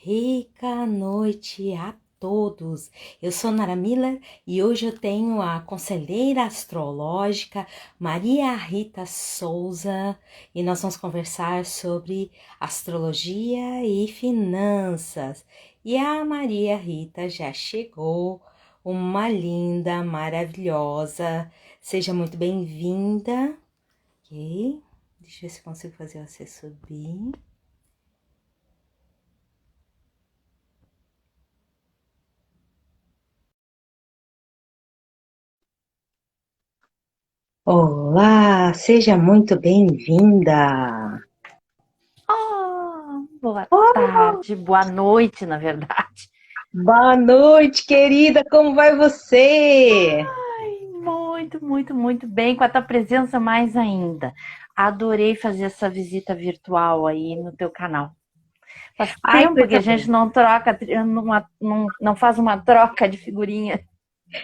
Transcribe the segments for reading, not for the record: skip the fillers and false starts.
Rica noite a todos. Eu sou Nara Miller e hoje eu tenho a conselheira astrológica Maria Rita Souza e nós vamos conversar sobre astrologia e finanças. E a Maria Rita já chegou, uma linda, maravilhosa. Seja muito bem-vinda. Ok? Deixa eu ver se eu consigo fazer você subir. Olá, seja muito bem-vinda. Boa tarde, boa noite, na verdade. Boa noite, querida, como vai você? Muito bem, com a tua presença mais ainda. Adorei fazer essa visita virtual aí no teu canal. Faz Ai, tempo que coisa a boa. gente não troca, não faz uma troca de figurinha.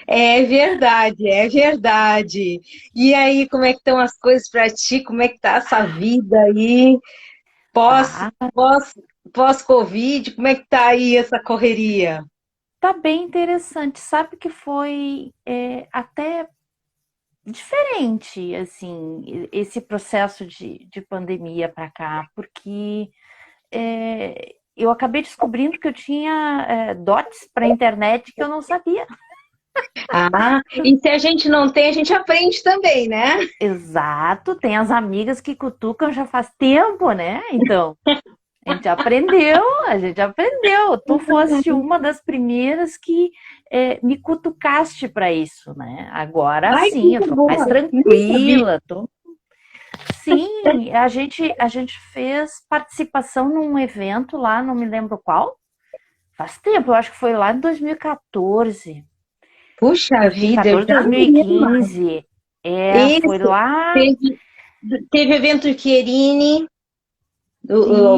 É verdade, é verdade. E aí, como é que estão as coisas para ti? Como é que tá essa vida aí? Pós, Ah, pós, pós-Covid, como é que tá aí essa correria? tá bem interessante. Sabe que foi até diferente, assim, esse processo de pandemia para cá, porque eu acabei descobrindo que eu tinha dotes para a internet que eu não sabia. Ah, e se a gente não tem, a gente aprende também, né? Exato, tem as amigas que cutucam já faz tempo, né? Então, a gente aprendeu. Tu foste uma das primeiras que me cutucaste para isso, né? Agora Ai, sim, eu coisa tô mais boa, nem sabia. tranquila, tô. Sim, a gente fez participação num evento lá, não me lembro qual. Faz tempo, eu acho que foi lá em 2014. Puxa vida, eu 2014, já não lembro. 2015. Foi Isso, lá. teve evento de Querini,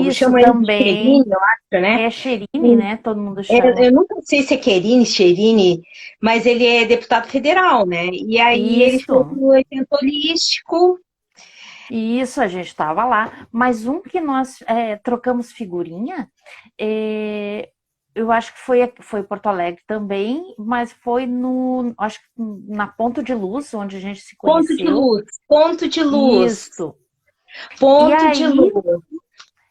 Isso chama ele de Querini, também. eu acho, né? É Xerine, né? Todo mundo Eu chama. nunca sei se é Querini, Cherini, mas ele é deputado federal, né? E aí ele fez Isso. um evento holístico. Isso, a gente estava lá. Mas um que nós trocamos figurinha, é, eu acho que foi Porto Alegre também, mas foi acho que na Ponto de Luz, onde a gente se Ponto de conheceu. luz, ponto de luz, Isso. E ponto de aí luz.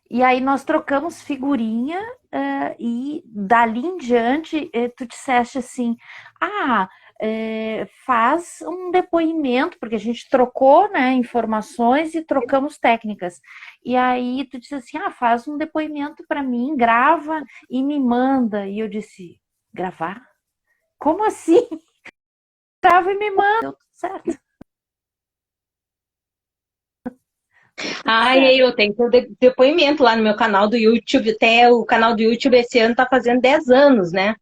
E aí nós trocamos figurinha e dali em diante tu disseste assim, faz um depoimento, porque a gente trocou, né, informações e trocamos técnicas. E aí tu disse assim, faz um depoimento para mim, grava e me manda. E eu disse, gravar? Como assim? Grava e me manda. Deu tudo certo. Deu tudo Ai, certo. eu tenho que ter depoimento lá no meu canal do YouTube. Até o canal do YouTube esse ano tá fazendo 10 anos, né?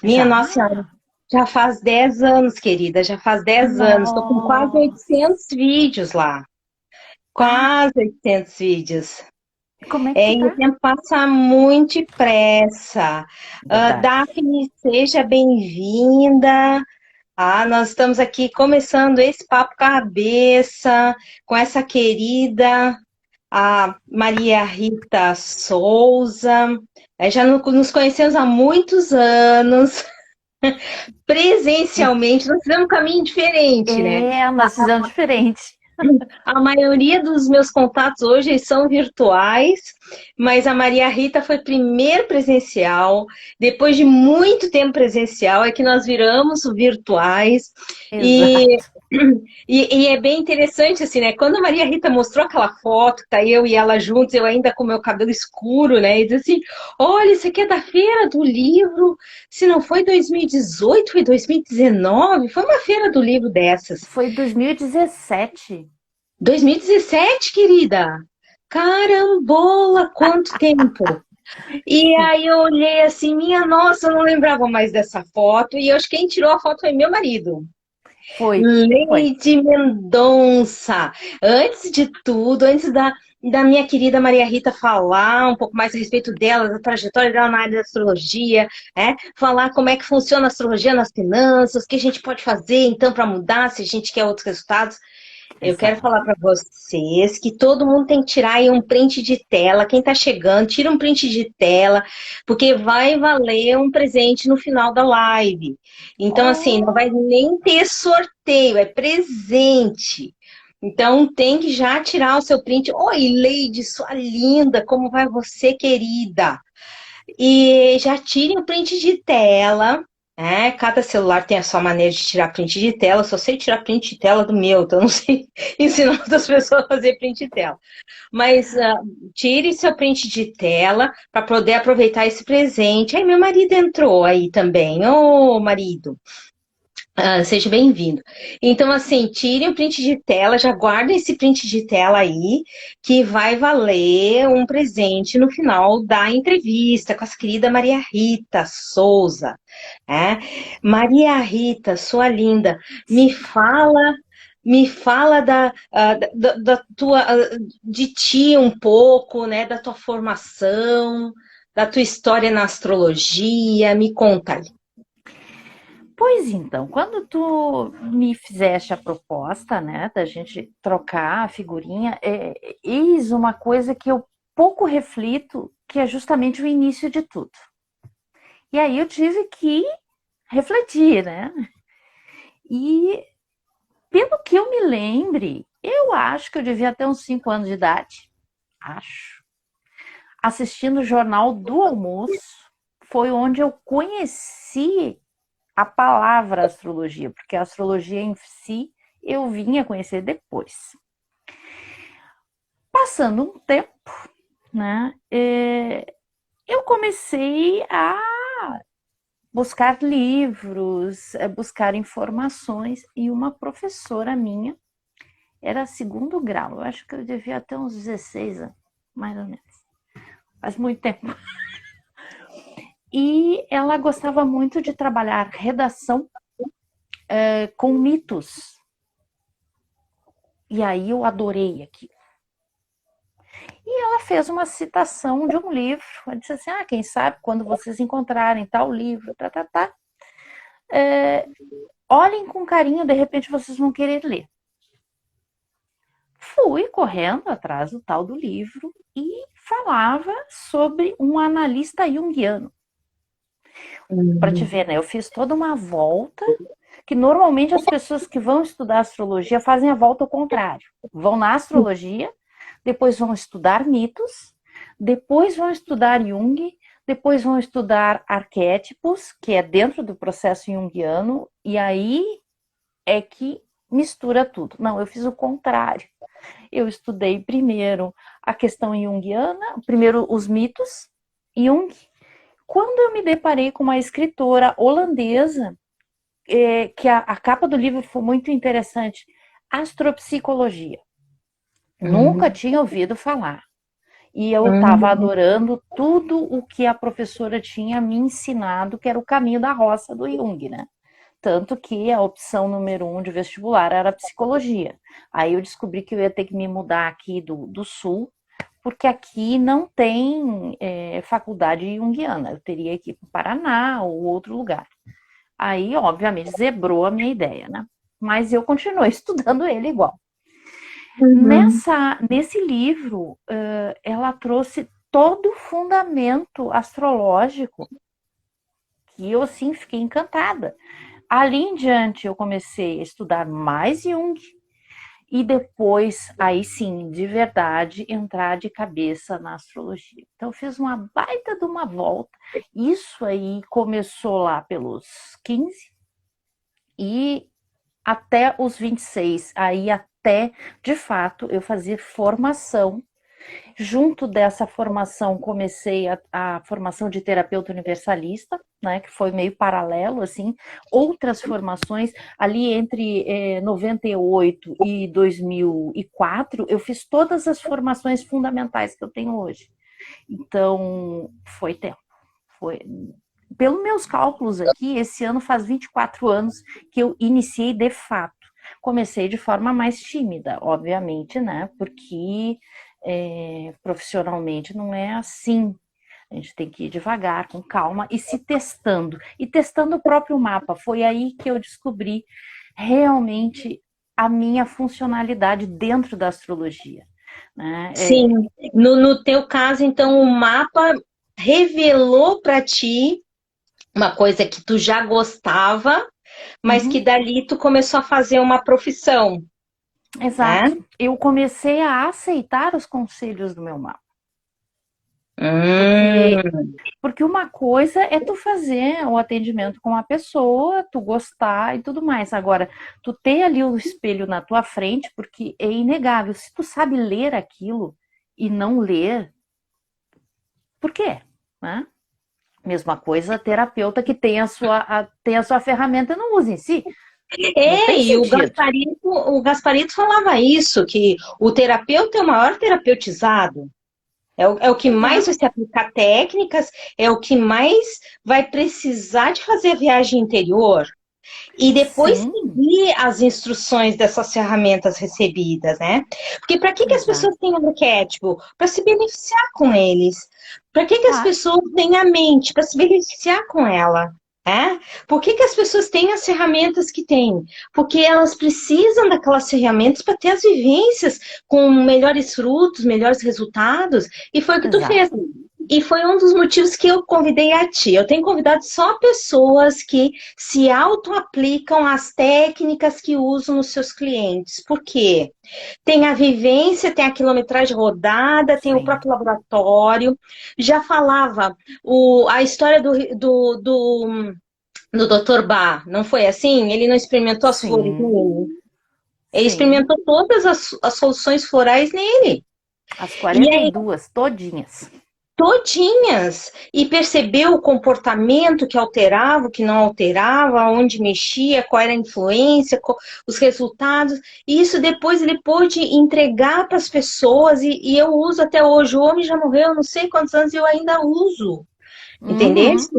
Minha Nossa Já? Senhora, já faz 10 anos, querida, já faz 10 anos. Estou com quase Nossa. 800 vídeos lá. Ah, Quase 800 vídeos. como é que tu É, e o tá? tempo passa muito depressa. Verdade. Daphne, seja bem-vinda. Nós estamos aqui começando esse papo cabeça com essa querida, a Maria Rita Souza. Já nos conhecemos há muitos anos, presencialmente, nós fizemos um caminho diferente, né? Nós fizemos diferente. A maioria dos meus contatos hoje são virtuais, mas a Maria Rita foi primeiro presencial. Depois de muito tempo presencial, é que nós viramos virtuais. E, Exato. e é bem interessante, assim, né? Quando a Maria Rita mostrou aquela foto, tá eu e ela juntos, eu ainda com meu cabelo escuro, né? E disse assim: olha, isso aqui é da Feira do Livro. Se não foi 2018, foi 2019. Foi uma Feira do Livro dessas. Foi 2017. 2017, querida. Carambola, quanto tempo! E aí eu olhei assim, minha nossa, eu não lembrava mais dessa foto. E eu acho que quem tirou a foto foi meu marido. Foi. Leide Mendonça. Antes de tudo, antes da minha querida Maria Rita falar um pouco mais a respeito dela, da trajetória dela na área da astrologia, falar como é que funciona a astrologia nas finanças, o que a gente pode fazer então para mudar se a gente quer outros resultados. Eu quero falar Exatamente. para vocês que todo mundo tem que tirar aí um print de tela. Quem está chegando, tira um print de tela, porque vai valer um presente no final da live. Então, assim, não vai Oh, nem ter sorteio, é presente. Então, tem que já tirar o seu print. Oi, Leide, sua linda, como vai você, querida? E já tire o print de tela, né? Cada celular tem a sua maneira de tirar print de tela. Eu só sei tirar print de tela do meu, então eu não sei ensinar outras pessoas a fazer print de tela. Mas tire seu print de tela para poder aproveitar esse presente. Aí meu marido entrou aí também. Ô, marido. Seja bem-vindo. Então, assim, tire um print de tela, já guarda esse print de tela aí, que vai valer um presente no final da entrevista com a querida Maria Rita Souza. Né? Maria Rita, sua linda, me sim. fala, me fala da tua, de ti um pouco, né? Da tua formação, da tua história na astrologia, me conta aí. Pois então, quando tu me fizeste a proposta, né, da gente trocar a figurinha, eis uma coisa que eu pouco reflito, que é justamente o início de tudo. E aí eu tive que refletir, né? E pelo que eu me lembre, eu acho que eu devia ter uns 5 anos de idade, acho. Assistindo o Jornal do Almoço, foi onde eu conheci a palavra astrologia, porque a astrologia em si eu vinha conhecer depois. Passando um tempo, né, eu comecei a buscar livros, buscar informações, e uma professora minha, era segundo grau, eu acho que eu devia ter uns 16 anos, mais ou menos, faz muito tempo. E ela gostava muito de trabalhar redação com mitos. E aí eu adorei aquilo. E ela fez uma citação de um livro. Ela disse assim: quem sabe quando vocês encontrarem tal livro, olhem com carinho, de repente vocês vão querer ler. Fui correndo atrás do tal do livro e falava sobre um analista junguiano. Para te ver, né? Eu fiz toda uma volta que normalmente as pessoas que vão estudar astrologia fazem a volta ao contrário. Vão na astrologia, depois vão estudar mitos, depois vão estudar Jung, depois vão estudar arquétipos, que é dentro do processo junguiano, e aí é que mistura tudo. Não, eu fiz o contrário. Eu estudei primeiro a questão junguiana, primeiro os mitos, Jung. Quando eu me deparei com uma escritora holandesa, que a capa do livro foi muito interessante, Astropsicologia. Nunca Hum, tinha ouvido falar. E eu estava hum, adorando tudo o que a professora tinha me ensinado, que era o caminho da roça do Jung, né? Tanto que a opção número 1 de vestibular era psicologia. Aí eu descobri que eu ia ter que me mudar aqui do sul, porque aqui não tem faculdade junguiana. Eu teria que ir para o Paraná ou outro lugar. Aí, obviamente, zebrou a minha ideia, né? Mas eu continuei estudando ele igual. uhum. Nesse livro, ela trouxe todo o fundamento astrológico que eu, assim, fiquei encantada. Ali em diante, eu comecei a estudar mais Jung e depois, aí sim, de verdade, entrar de cabeça na astrologia. Então, eu fiz uma baita de uma volta. Isso aí começou lá pelos 15 e até os 26. Aí, até, de fato, eu fazer formação. Junto dessa formação, comecei a formação de terapeuta universalista, né, que foi meio paralelo, assim, outras formações, ali entre 98 e 2004, eu fiz todas as formações fundamentais que eu tenho hoje. Então, foi tempo, foi... Pelos meus cálculos aqui, esse ano faz 24 anos que eu iniciei de fato. Comecei de forma mais tímida, obviamente, né? Porque profissionalmente não é assim. A gente tem que ir devagar, com calma e se testando. E testando o próprio mapa. Foi aí que eu descobri realmente a minha funcionalidade dentro da astrologia, né? Sim, no teu caso, então, o mapa revelou para ti uma coisa que tu já gostava, mas que Uhum, dali tu começou a fazer uma profissão, né? exato. Eu comecei a aceitar os conselhos do meu mapa, porque Hum, Porque uma coisa é tu fazer o atendimento com a pessoa, tu gostar e tudo mais. Agora, tu ter ali o espelho na tua frente, porque é inegável. Se tu sabe ler aquilo e não ler, por quê? Né? Mesma coisa, terapeuta que tem a sua ferramenta e não usa em si. Não tem E sentido. O Gasparito falava isso, que o terapeuta é o maior terapeutizado. É o que mais vai Exato. se aplicar técnicas, é o que mais vai precisar de fazer a viagem interior. E depois Sim, seguir as instruções dessas ferramentas recebidas, né? Porque para que as exato. pessoas têm um arquétipo? Para se beneficiar com eles. Para que as Claro, pessoas têm a mente? Para se beneficiar com ela. É? Por que as pessoas têm as ferramentas que têm? Porque elas precisam daquelas ferramentas para ter as vivências com melhores frutos, melhores resultados. E foi o que tu exato. fez. E foi um dos motivos que eu convidei a ti. Eu tenho convidado só pessoas que se auto-aplicam às técnicas que usam nos seus clientes. Por quê? Tem a vivência, tem a quilometragem rodada, tem o Sim, próprio laboratório. Já falava a história do Dr. Bach, não foi assim? Ele não experimentou as flores sim, nele. Ele sim. experimentou todas as soluções florais nele. As E 42, todinhas. todinhas e percebeu o comportamento que alterava, o que não alterava, onde mexia, qual era a influência, os resultados. E isso depois ele pôde entregar para as pessoas e eu uso até hoje. O homem já morreu, não sei quantos anos, e eu ainda uso. Uhum. Entendeste?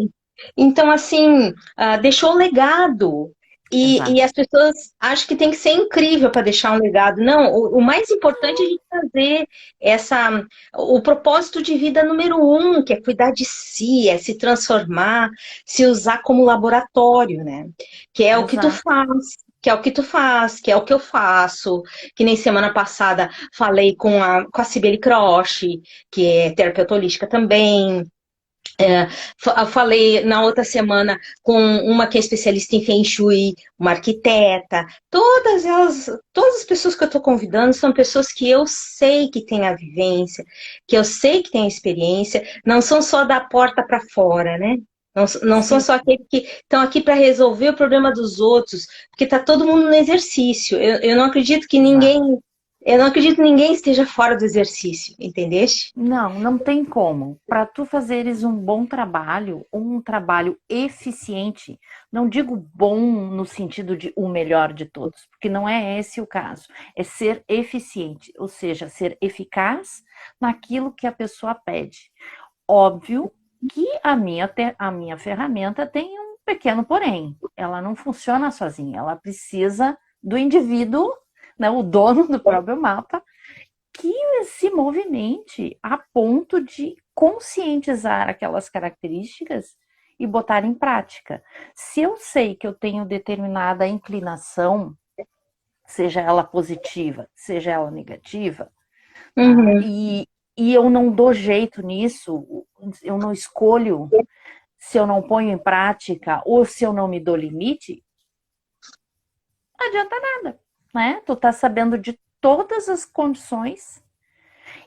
Então, assim, deixou um legado. E Exato, as pessoas acham que tem que ser incrível para deixar um legado. Não, o mais importante é a gente fazer o propósito de vida número um, que é cuidar de si, é se transformar, se usar como laboratório, né? Que é o que tu exato. faz. Que é o que tu faz, que é o que eu faço, que nem semana passada falei com a Cibele Croce, que é terapeuta holística também, eu falei na outra semana com uma que é especialista em Feng Shui, uma arquiteta. Todas as pessoas que eu estou convidando são pessoas que eu sei que têm a vivência, que eu sei que têm a experiência, não são só da porta para fora, né? Não são Sim, só aqueles que estão aqui para resolver o problema dos outros, porque está todo mundo no exercício. Eu não acredito que ninguém. exato. Eu não acredito que ninguém esteja fora do exercício, entendeste? Não, não tem como. Para tu fazeres um bom trabalho, um trabalho eficiente, não digo bom no sentido de o melhor de todos, porque não é esse o caso. É ser eficiente, ou seja, ser eficaz naquilo que a pessoa pede. Óbvio que a minha ferramenta tem um pequeno porém. Ela não funciona sozinha, ela precisa do indivíduo, né, o dono do próprio mapa, que se movimente a ponto de conscientizar aquelas características e botar em prática. Se eu sei que eu tenho determinada inclinação, seja ela positiva, seja ela negativa, tá? Uhum. E eu não dou jeito nisso, eu não escolho, se eu não ponho em prática ou se eu não me dou limite, não adianta nada, né? Tu tá sabendo de todas as condições.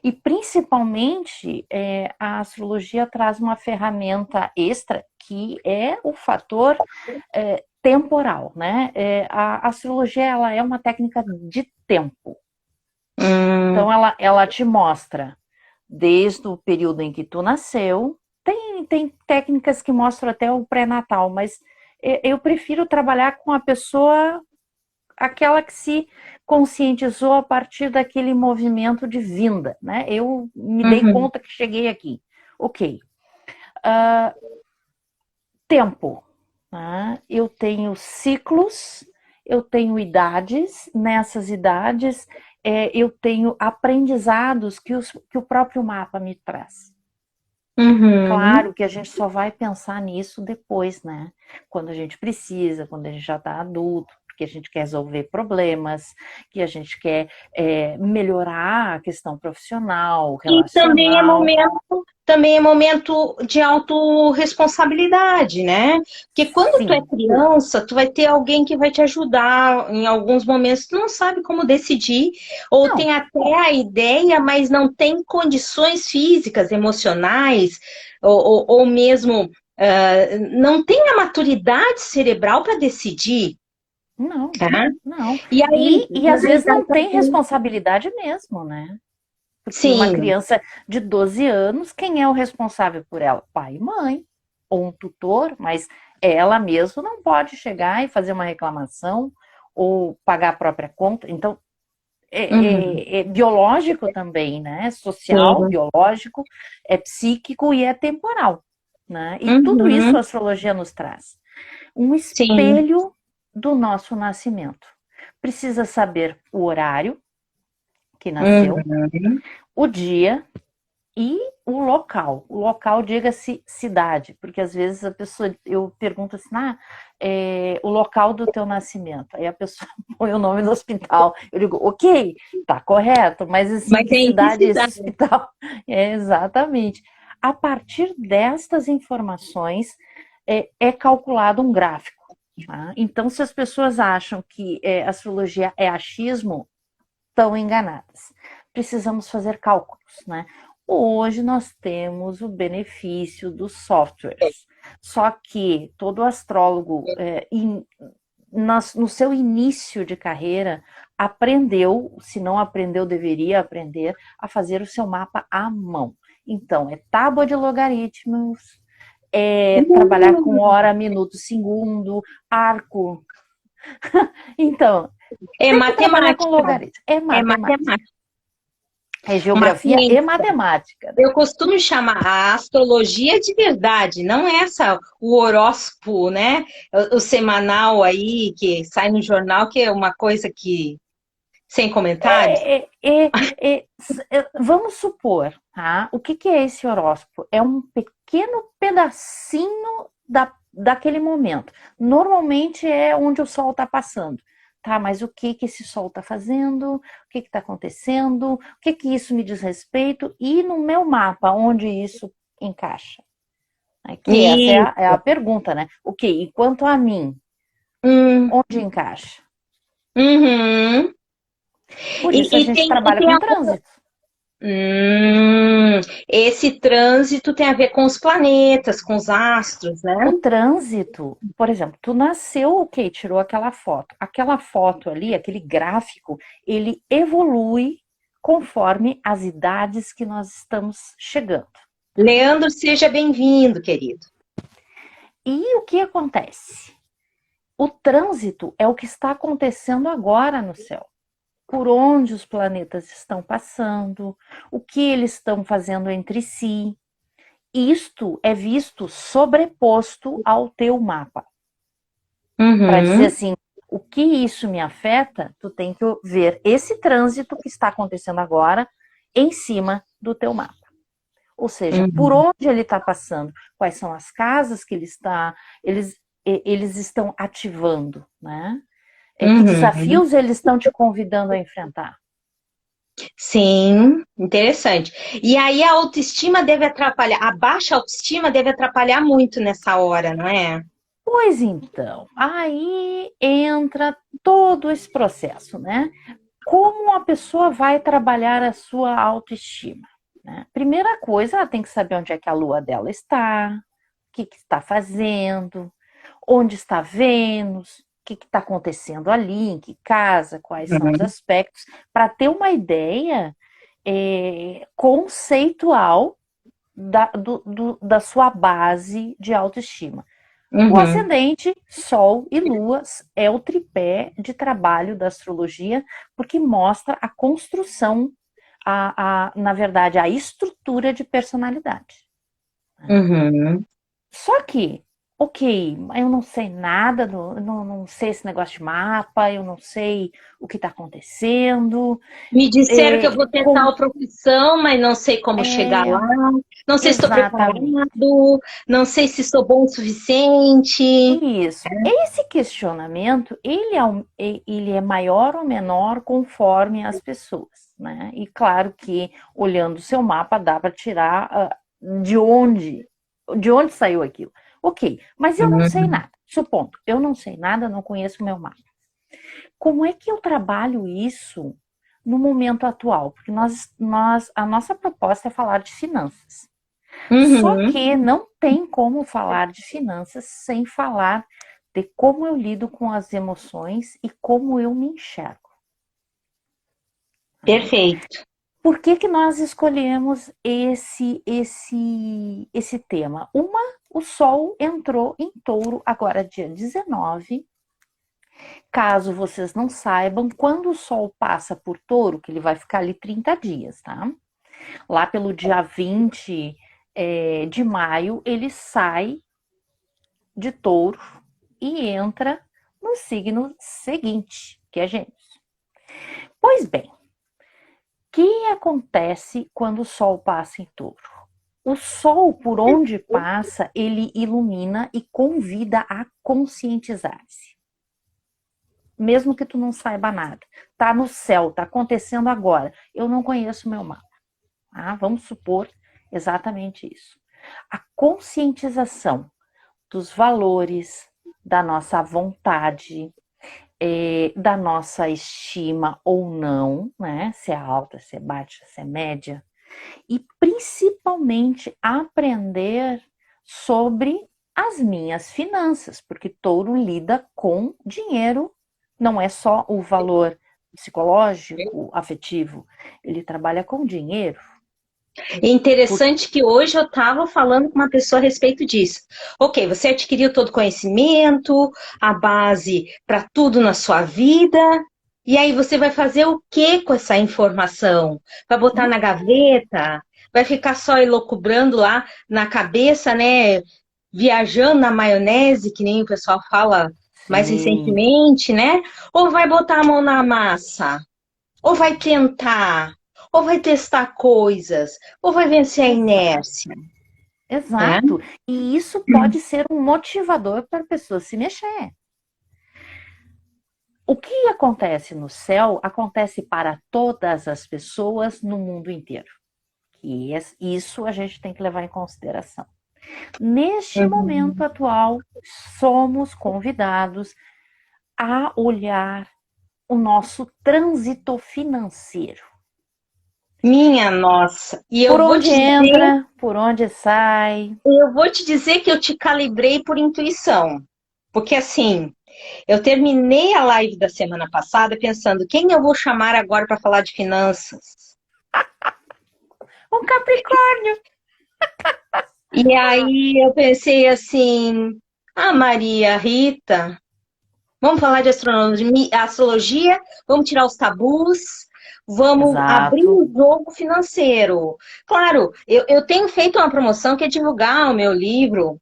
E principalmente a astrologia traz uma ferramenta extra que é o fator temporal, né? A astrologia ela é uma técnica de tempo. Hum, Então ela te mostra desde o período em que tu nasceu. Tem técnicas que mostram até o pré-natal, mas eu prefiro trabalhar com a pessoa aquela que se conscientizou a partir daquele movimento de vinda, né? Eu me dei uhum, conta que cheguei aqui. Ok. Uh, tempo. Né? Eu tenho ciclos, eu tenho idades, nessas idades eu tenho aprendizados que o próprio mapa me traz. uhum, Claro que a gente só vai pensar nisso depois, né? Quando a gente precisa, quando a gente já está adulto, porque a gente quer resolver problemas, que a gente quer melhorar a questão profissional, E relacional. também é momento de autorresponsabilidade, né? Porque quando tu é Sim, criança, tu vai ter alguém que vai te ajudar em alguns momentos, tu não sabe como decidir, ou não, tem até a ideia, mas não tem condições físicas, emocionais, ou mesmo não tem a maturidade cerebral para decidir, não, tá? não. E aí, E às vezes não tem responsabilidade mesmo, né? Porque uma sim. criança de 12 anos, quem é o responsável por ela? Pai e mãe, ou um tutor, mas ela mesma não pode chegar e fazer uma reclamação ou pagar a própria conta. Então, Uhum, é biológico também, né? É social, sim. biológico, é psíquico e é temporal, né? E tudo isso a Uhum, astrologia nos traz. Um sim. espelho do nosso nascimento. Precisa saber o horário que nasceu, Uhum. o dia e o local. O local, diga-se cidade, porque às vezes a pessoa, eu pergunto assim, o local do teu nascimento. Aí a pessoa põe o nome do hospital. Eu digo, ok, tá correto, mas assim, Mas que tem que cidade é esse cidade. hospital? É, exatamente. A partir destas informações, é calculado um gráfico. Tá? Então, se as pessoas acham que astrologia é achismo, estão enganadas. Precisamos fazer cálculos, né? Hoje nós temos o benefício dos softwares. Só que todo astrólogo, no seu início de carreira, aprendeu, se não aprendeu, deveria aprender a fazer o seu mapa à mão. Então, é tábua de logaritmos, é trabalhar com hora, minuto, segundo, arco. Então, É tem que trabalhar com matemática. logaritmo. É É matemática. matemática. É Uma geografia e ciência. matemática, né? Eu costumo chamar a astrologia de verdade, não essa, o horóscopo, né? O semanal aí, que sai no jornal, que é uma coisa que, sem comentários. É, é, vamos supor, tá? O que é esse horóscopo? É um pequeno pedacinho daquele momento. Normalmente é onde o sol está passando. Tá, mas o que esse sol está fazendo? O que está acontecendo? O que isso me diz respeito? E no meu mapa, onde isso encaixa? Que essa E, é a pergunta, né? O que? E quanto a mim, hum, onde encaixa? uhum. Por E, isso a e gente tem, e trabalha tem com a, trânsito. esse trânsito tem a ver com os planetas, com os astros, né? O trânsito, por exemplo, tu nasceu, ok, tirou aquela foto. Aquela foto ali, aquele gráfico, ele evolui conforme as idades que nós estamos chegando. Tá? Leandro, seja bem-vindo, querido. E o que acontece? O trânsito é o que está acontecendo agora no céu. Por onde os planetas estão passando, o que eles estão fazendo entre si. Isto é visto sobreposto ao teu mapa. Para dizer Uhum, assim, o que isso me afeta, tu tem que ver esse trânsito que está acontecendo agora em cima do teu mapa. Ou seja, por uhum, onde ele está passando, quais são as casas que eles estão ativando, né? Que uhum. desafios eles estão te convidando a enfrentar? Sim, interessante. E aí a autoestima deve atrapalhar, a baixa autoestima deve atrapalhar muito nessa hora, não é? Pois então, aí entra todo esse processo, né? Como a pessoa vai trabalhar a sua autoestima? Né? Primeira coisa, ela tem que saber onde é que a lua dela está, o que está fazendo, onde está Vênus, o que está acontecendo ali, em que casa, quais são os Uhum, aspectos, para ter uma ideia conceitual da sua base de autoestima. O uhum, ascendente, Sol e Lua é o tripé de trabalho da astrologia, porque mostra a construção, na verdade, a estrutura de personalidade. uhum. Só que ok, eu não sei nada, não sei esse negócio de mapa, eu não sei o que está acontecendo. Me disseram que eu É, vou tentar a profissão, mas não sei como chegar é, lá. Não sei se estou preparado, exatamente. não sei se sou bom o suficiente. Isso. Esse questionamento, ele é maior ou menor conforme as pessoas, né? E claro que, olhando o seu mapa, dá para tirar de onde saiu aquilo. Ok, mas eu não sei Hum, nada. Supondo, eu não sei nada, não conheço o meu mapa. Como é que eu trabalho isso no momento atual? Porque a nossa proposta é falar de finanças. Só uhum, que não tem como falar de finanças sem falar de como eu lido com as emoções e como eu me enxergo. Né? perfeito. Por que, que nós escolhemos esse tema? O Sol entrou em Touro agora dia 19. Caso vocês não saibam, quando o Sol passa por Touro, que ele vai ficar ali 30 dias, tá? Lá pelo dia 20 de maio, ele sai de Touro e entra no signo seguinte, que é Gêmeos. Pois bem, o que acontece quando o Sol passa em Touro? O Sol, por onde passa, ele ilumina e convida a conscientizar-se. Mesmo que tu não saiba nada. Tá no céu, tá acontecendo agora. Eu não conheço o meu mapa. Tá? Vamos supor exatamente isso. A conscientização dos valores, da nossa vontade, da nossa estima ou não, né? Se é alta, se é baixa, se é média, e principalmente aprender sobre as minhas finanças, porque touro lida com dinheiro, não é só o valor psicológico, afetivo, ele trabalha com dinheiro. É Por... interessante que hoje eu estava falando com uma pessoa a respeito disso. Ok, você adquiriu todo o conhecimento, a base para tudo na sua vida, e aí você vai fazer o que com essa informação? Vai botar na gaveta? Vai ficar só elocubrando lá na cabeça, né? Viajando na maionese, que nem o pessoal fala mais Sim, recentemente, né? Ou vai botar a mão na massa? Ou vai tentar? Ou vai testar coisas? Ou vai vencer a exato. inércia? Né? Exato. E isso pode ser um motivador para a pessoa se mexer. O que acontece no céu acontece para todas as pessoas no mundo inteiro. E isso a gente tem que levar em consideração. Neste momento Uhum. atual, somos convidados a olhar o nosso trânsito financeiro. Minha nossa. E Por onde entra, por onde sai. eu vou te dizer que eu te calibrei por intuição. Porque assim, eu terminei a live da semana passada pensando quem eu vou chamar agora para falar de finanças. Um Capricórnio! E aí eu pensei assim, ah, Maria Rita, vamos falar de astrologia, vamos tirar os tabus, vamos abrir Exato. o jogo financeiro. Claro, eu tenho feito uma promoção que é divulgar o meu livro,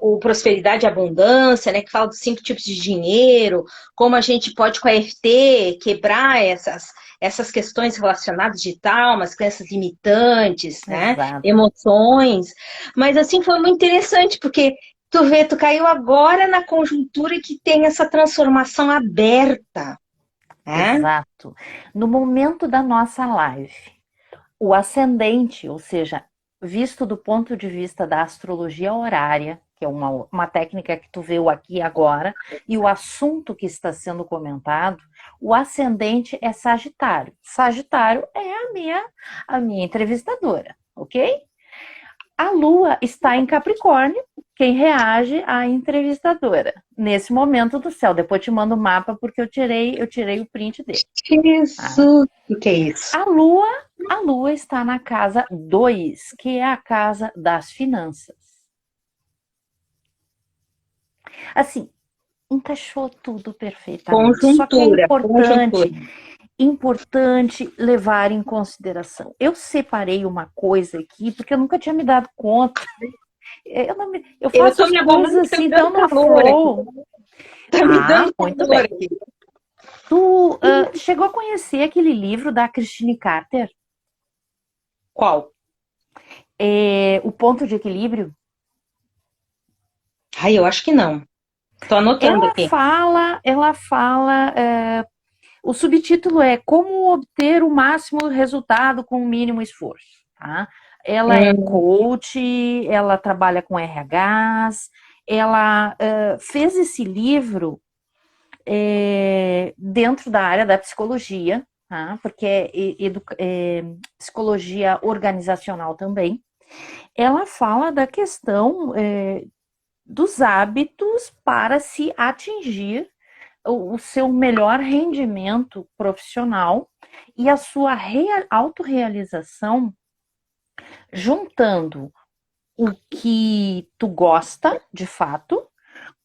o Prosperidade e Abundância, né, que fala dos 5 tipos de dinheiro, como a gente pode com a EFT quebrar essas questões relacionadas de traumas, crenças limitantes, né, Exato. emoções. Mas assim foi muito interessante, porque tu vê, tu caiu agora na conjuntura que tem essa transformação aberta, né? Exato. No momento da nossa live, o ascendente, ou seja, visto do ponto de vista da astrologia horária, que é uma técnica que tu vê aqui agora, e o assunto que está sendo comentado, o ascendente é Sagitário. Sagitário é a minha entrevistadora, ok? A Lua está em Capricórnio, quem reage à entrevistadora. Nesse momento do céu. Depois te mando o mapa porque eu tirei o print dele. Tá? Jesus, o que é isso? A Lua está na casa 2, que é a casa das finanças. Assim, encaixou tudo perfeitamente. Só que é Conjuntura, conjuntura. importante levar em consideração. Eu separei uma coisa aqui porque eu nunca tinha me dado conta. Eu Eu faço tô as me coisas abalando, tá assim me tão dando no calor aqui. flow. Tá me Ah, dando muito calor bem. aqui. Tu chegou a conhecer aquele livro da Christine Carter, Qual? O Ponto de Equilíbrio? Ai, eu acho que não. Tô anotando Ela aqui. fala, ela fala, o subtítulo é Como obter o máximo resultado com o mínimo esforço, tá? Ela é Hum, coach, ela trabalha com RHs, ela fez esse livro dentro da área da psicologia, tá? Porque é psicologia organizacional também. Ela fala da questão dos hábitos para se atingir o seu melhor rendimento profissional e a sua autorrealização, juntando o que tu gosta de fato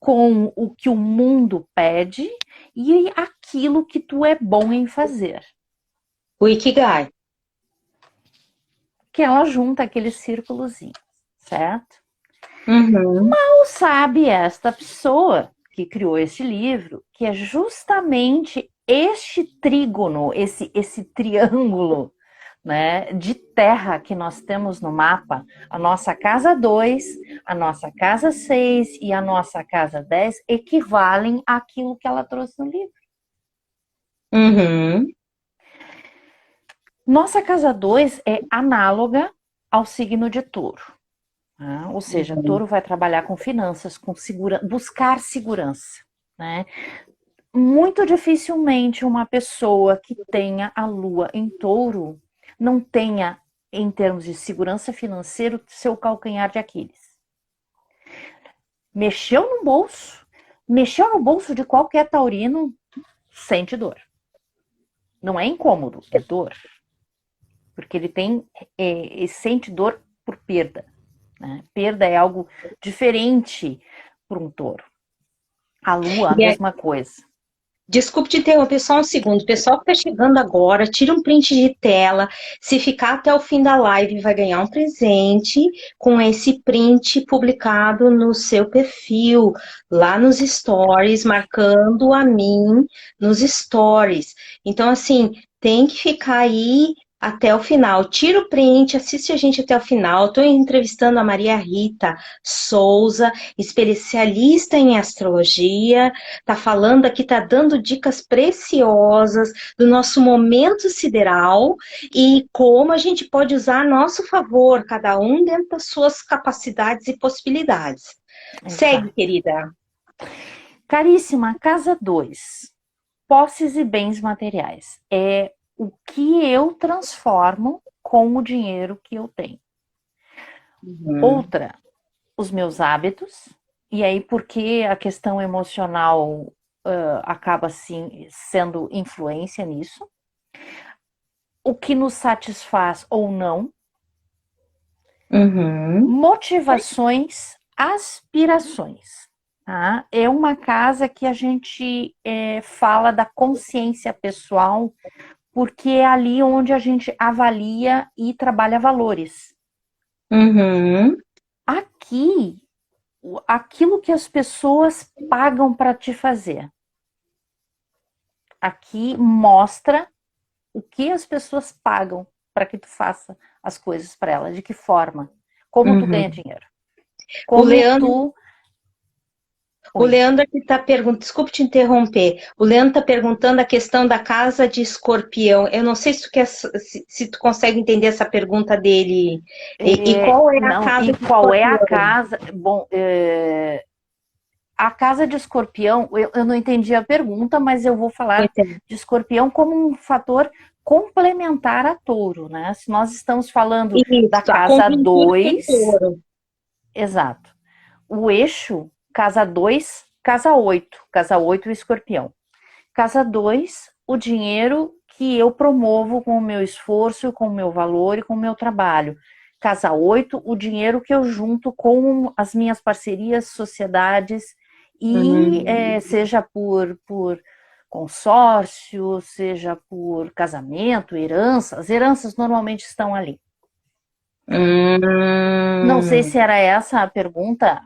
com o que o mundo pede e aquilo que tu é bom em fazer. o Ikigai. Que ela junta aquele círculozinho, certo? Uhum. Mal sabe esta pessoa que criou este livro que é justamente este trígono, esse triângulo, né, de terra que nós temos no mapa, a nossa casa 2, a nossa casa 6 e a nossa casa 10 equivalem àquilo que ela trouxe no livro. Uhum. Nossa casa 2 é análoga ao signo de touro. Ou seja, Uhum. touro vai trabalhar com finanças, com buscar segurança. Né? Muito dificilmente uma pessoa que tenha a lua em touro não tenha, em termos de segurança financeira, seu calcanhar de Aquiles. Mexeu no bolso de qualquer taurino, sente dor. Não é incômodo, é dor. Porque ele sente dor por perda. Né? Perda é algo diferente para um touro. A lua, a E mesma coisa. desculpe te interromper só um segundo. O pessoal que está chegando agora, tira um print de tela. Se ficar até o fim da live, vai ganhar um presente com esse print publicado no seu perfil, lá nos stories, marcando a mim nos stories. Então, assim, tem que ficar aí até o final. Tira o print, assiste a gente até o final. Estou entrevistando a Maria Rita Souza, especialista em astrologia. Tá falando aqui, tá dando dicas preciosas do nosso momento sideral e como a gente pode usar a nosso favor, cada um dentro das suas capacidades e possibilidades. Segue, Exato. querida. Caríssima, casa 2. Posses e bens materiais. É o que eu transformo com o dinheiro que eu tenho. Uhum. Outra, os meus hábitos. E aí, porque a questão emocional acaba assim sendo influência nisso. O que nos satisfaz ou não. Uhum. Motivações, aspirações. Tá? É uma casa que a gente fala da consciência pessoal, porque é ali onde a gente avalia e trabalha valores. Uhum. Aqui, aquilo que as pessoas pagam para te fazer. Aqui mostra o que as pessoas pagam para que tu faça as coisas para elas, de que forma, como tu ganha Uhum. dinheiro, O como Leandro tu. O Oi. Leandro aqui está perguntando, desculpe te interromper. O Leandro está perguntando a questão da casa de escorpião. Eu não sei se tu, se tu consegue entender essa pergunta dele. E qual é a Não, casa e de qual é a escorpião? casa? Bom, a casa de escorpião, eu não entendi a pergunta, mas eu vou falar Pois é. de escorpião como um fator complementar a touro, né? Se nós estamos falando da Isso, a casa conjuntura com 2, touro. exato. O eixo, casa 2, casa 8, casa 8 escorpião. Casa 2, o dinheiro que eu promovo com o meu esforço, com o meu valor e com o meu trabalho. Casa 8, o dinheiro que eu junto com as minhas parcerias, sociedades, e Hum. seja por consórcio, seja por casamento, herança. As heranças normalmente estão ali. Não sei Hum. se era essa a pergunta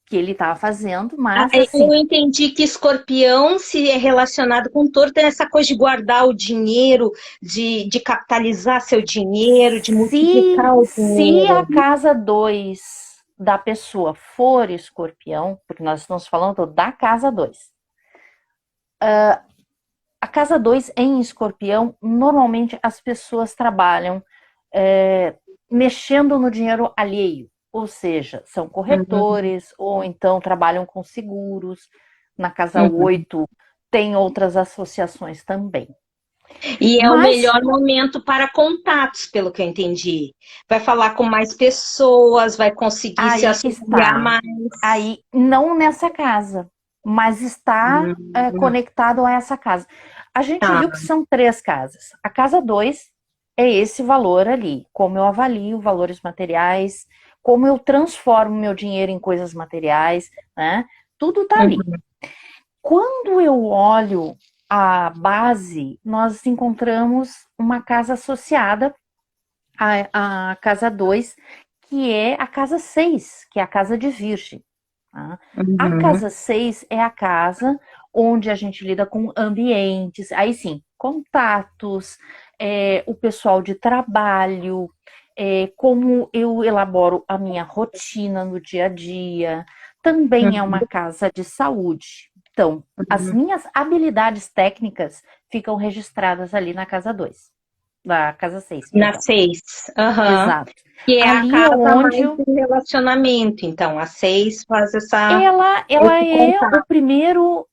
que ele estava fazendo, Ah, mas eu assim, entendi que escorpião se é relacionado com touro, tem essa coisa de guardar o dinheiro, de capitalizar seu dinheiro, de multiplicar o se a dinheiro. casa 2 da pessoa for escorpião, porque nós estamos falando da casa 2, a casa 2 em escorpião, normalmente as pessoas trabalham é, mexendo no dinheiro alheio, ou seja, são Uhum, corretores ou então trabalham com seguros. Na casa uhum. 8 tem outras associações também. E é o Mas melhor momento para contatos, pelo que eu entendi. Vai falar com mais pessoas, vai conseguir se aí que associar está. mais. Aí, não nessa casa, mas está Hum, conectado a essa casa. A gente tá. viu que são 3 casas. A casa 2 é esse valor ali, como eu avalio valores materiais, como eu transformo meu dinheiro em coisas materiais, né? Tudo tá ali. Uhum, Quando eu olho a base, nós encontramos uma casa associada à casa 2, que é a casa 6, que é a casa de Virgem. Tá? A uhum, casa 6 é a casa onde a gente lida com ambientes, aí sim, contatos, o pessoal de trabalho, como eu elaboro a minha rotina no dia a dia. Também é uma uhum. casa de saúde. Então, as minhas habilidades técnicas ficam registradas ali na casa 2, na casa 6, Na perdão. 6. Aham. Exato. Que é a Ali é casa onde mais de relacionamento. Então, a 6 faz ela esse contato.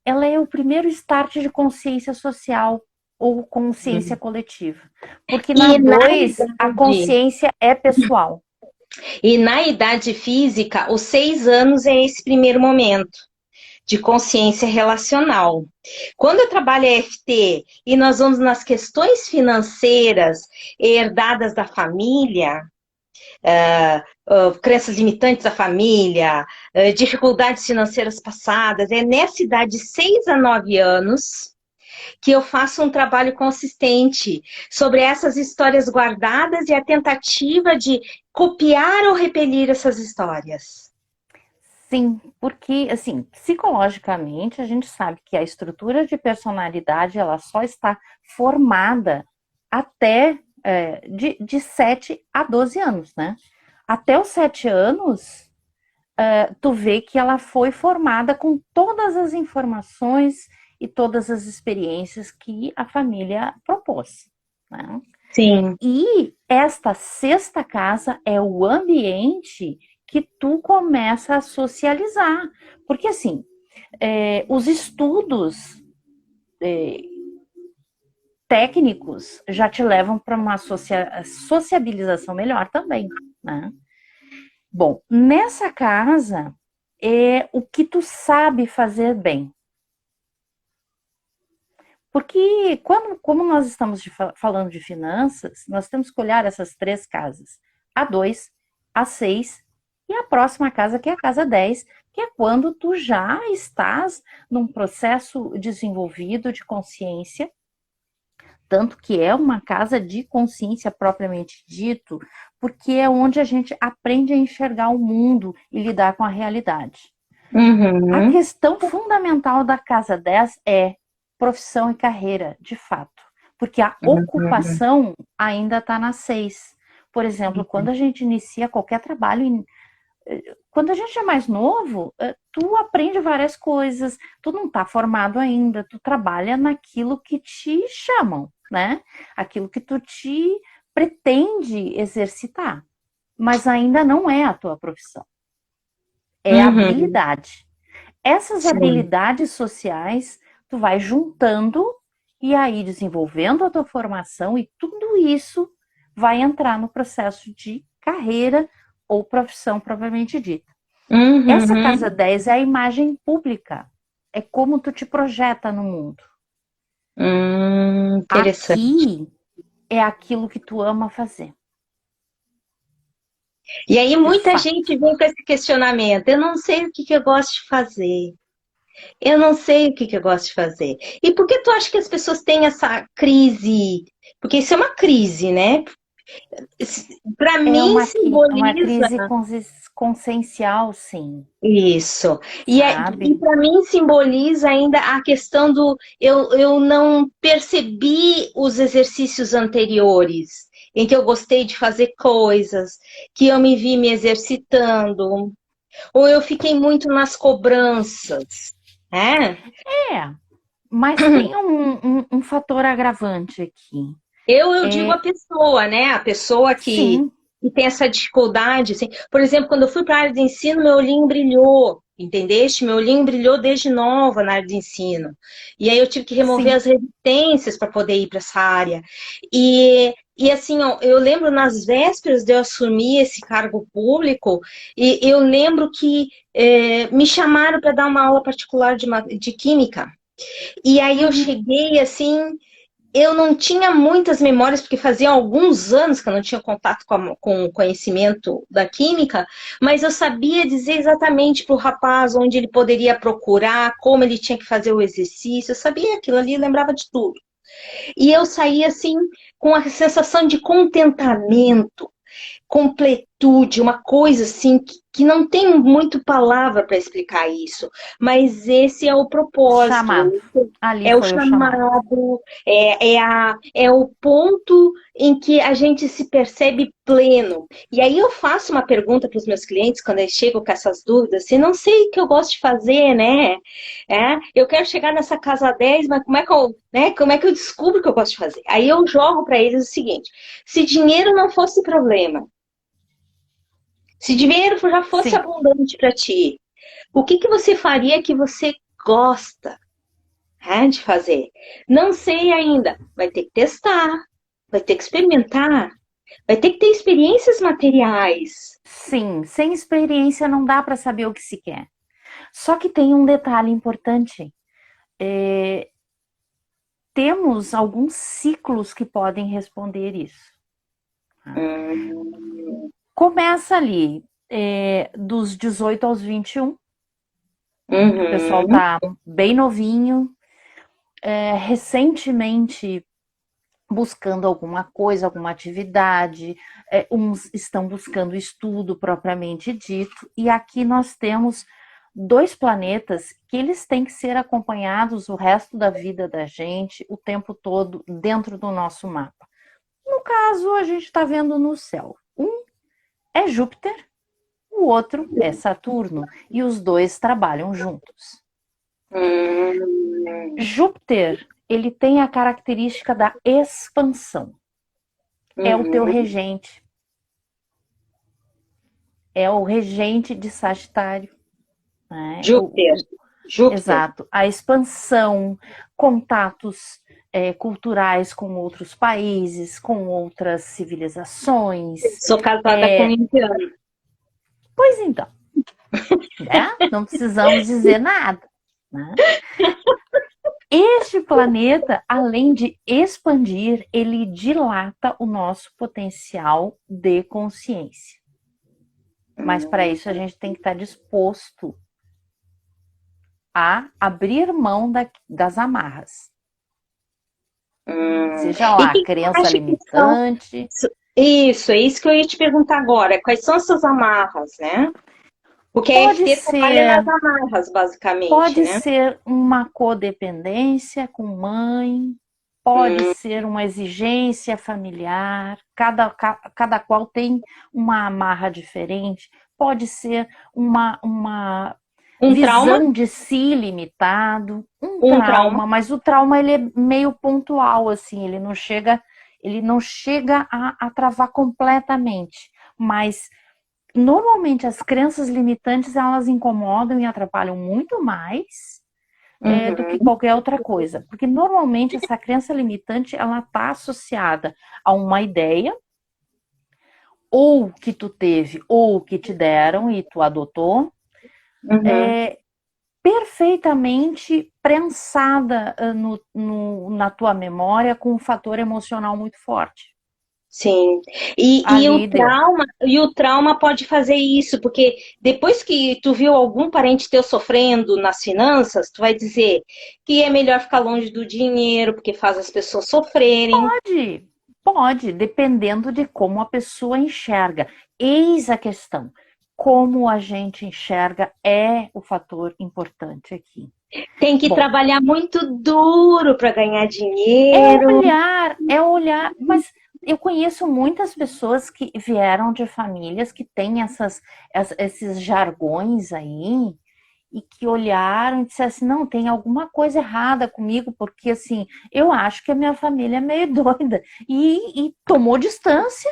ela é o primeiro start de consciência social ou consciência coletiva. Porque na E na 2 a idade, consciência é pessoal. e na idade física, os 6 anos é esse primeiro momento de consciência relacional. Quando eu trabalho EFT e nós vamos nas questões financeiras herdadas da família, crenças limitantes da família, dificuldades financeiras passadas, é nessa idade de 6 a 9 anos que eu faço um trabalho consistente sobre essas histórias guardadas e a tentativa de copiar ou repelir essas histórias. Sim, porque assim, psicologicamente a gente sabe que a estrutura de personalidade ela só está formada até de 7 a 12 anos, né? Até os 7 anos, tu vê que ela foi formada com todas as informações e todas as experiências que a família propôs, né? Sim. E esta sexta casa é o ambiente que tu começa a socializar. Porque, assim, os estudos técnicos já te levam para uma sociabilização melhor também, né? Bom, nessa casa é o que tu sabe fazer bem. Porque como nós estamos falando de finanças, nós temos que olhar essas 3 casas. A 2, a 6 e a próxima casa, que é a casa 10, que é quando tu já estás num processo desenvolvido de consciência, tanto que é uma casa de consciência propriamente dito, porque é onde a gente aprende a enxergar o mundo e lidar com a realidade. A Uhum. questão fundamental da casa 10 é profissão e carreira, de fato. Porque a Uhum. ocupação ainda está na 6. Por exemplo, quando a gente inicia qualquer trabalho, quando a gente é mais novo, tu aprende várias coisas, tu não está formado ainda, tu trabalha naquilo que te chamam, né? Aquilo que tu te pretende exercitar, mas ainda não é a tua profissão, é Uhum. habilidade. Essas Sim. habilidades sociais, tu vai juntando e aí desenvolvendo a tua formação e tudo isso vai entrar no processo de carreira ou profissão propriamente dita. Essa casa Uhum. 10 é a imagem pública, é como tu te projeta no mundo. Interessante. Aqui é aquilo que tu ama fazer, E aí de muita fato. gente vem com esse questionamento. Eu não sei o que eu gosto de fazer. Eu não sei o que eu gosto de fazer. E por que tu acha que as pessoas têm essa crise? Porque isso é uma crise, né? Para É mim uma simboliza crise consciencial, sim, isso. E sabe? para mim simboliza ainda a questão do eu não percebi os exercícios anteriores, em que eu gostei de fazer coisas, que eu me vi me exercitando, ou eu fiquei muito nas cobranças, né? É, mas tem um fator agravante aqui. Eu digo a É, pessoa, né? A pessoa sim, que tem essa dificuldade, assim. Por exemplo, quando eu fui para a área de ensino, meu olhinho brilhou, entendeste? Meu olhinho brilhou desde nova na área de ensino. E aí eu tive que remover sim. as resistências para poder ir para essa área. E assim, ó, eu lembro nas vésperas de eu assumir esse cargo público, e eu lembro que me chamaram para dar uma aula particular de química. E aí eu Uhum. cheguei assim, eu não tinha muitas memórias, porque fazia alguns anos que eu não tinha contato com o conhecimento da química, mas eu sabia dizer exatamente para o rapaz onde ele poderia procurar, como ele tinha que fazer o exercício, eu sabia aquilo ali, eu lembrava de tudo. E eu saí assim, com a sensação de contentamento, completude, uma coisa assim que não tem muito palavra para explicar isso, mas esse é o propósito, Chamado. Ali é o foi o chamado. chamado, é o ponto em que a gente se percebe pleno. E aí eu faço uma pergunta para os meus clientes quando eles chegam com essas dúvidas, assim, não sei o que eu gosto de fazer, né? Eu quero chegar nessa casa 10, mas como é que eu descubro o que eu gosto de fazer? Aí eu jogo para eles o seguinte: se dinheiro não fosse problema, se dinheiro já fosse Sim, abundante para ti, o que que você faria que você gosta, de fazer? Não sei ainda. Vai ter que testar, vai ter que experimentar, vai ter que ter experiências materiais. sim. Sem experiência não dá para saber o que se quer. Só que tem um detalhe importante. É, temos alguns ciclos que podem responder isso. Hum, Começa ali, dos 18 aos 21, que o pessoal uhum, tá bem novinho, recentemente buscando alguma coisa, alguma atividade, uns estão buscando estudo propriamente dito, e aqui nós temos dois planetas que eles têm que ser acompanhados o resto da vida da gente, o tempo todo, dentro do nosso mapa. No caso, a gente está vendo no céu. Um é Júpiter, o outro é Saturno, e os dois trabalham juntos. hum, Júpiter, ele tem a característica da expansão. É o teu uhum. regente, é o regente de Sagitário, né? Júpiter, Júpiter. Exato, a expansão, contatos culturais com outros países, com outras civilizações. Sou casada com um É, indiano. pois então, né? Não precisamos dizer nada. Né? Este planeta, além de expandir, ele dilata o nosso potencial de consciência. Mas para isso a gente tem que estar disposto a abrir mão das amarras. Seja E o lá, que você crença acha que são? limitante, Isso, é isso que eu ia te perguntar agora. Quais são essas amarras, né? Porque a pode EFT trabalha nas ser, amarras, basicamente, pode né? ser uma codependência com mãe, pode Hum, ser uma exigência familiar, cada qual tem uma amarra diferente, pode ser uma um trauma, visão de si limitado, um um trauma. trauma, mas o trauma ele é meio pontual, assim, ele não chega a travar completamente, mas normalmente as crenças limitantes elas incomodam e atrapalham muito mais do que Uhum, qualquer outra coisa, porque normalmente essa crença limitante ela está associada a uma ideia ou que tu teve ou que te deram e tu adotou, uhum. perfeitamente prensada na tua memória com um fator emocional muito forte. Sim. E Ali deu. o trauma pode fazer isso, porque depois que tu viu algum parente teu sofrendo nas finanças, tu vai dizer que é melhor ficar longe do dinheiro, porque faz as pessoas sofrerem. Pode. Pode, dependendo de como a pessoa enxerga. Eis a questão. Como a gente enxerga é o fator importante aqui. Tem que Bom, trabalhar muito duro para ganhar dinheiro. é olhar, mas eu conheço muitas pessoas que vieram de famílias que têm esses jargões aí e que olharam e disseram assim, não, tem alguma coisa errada comigo, porque assim, eu acho que a minha família é meio doida. E tomou distância,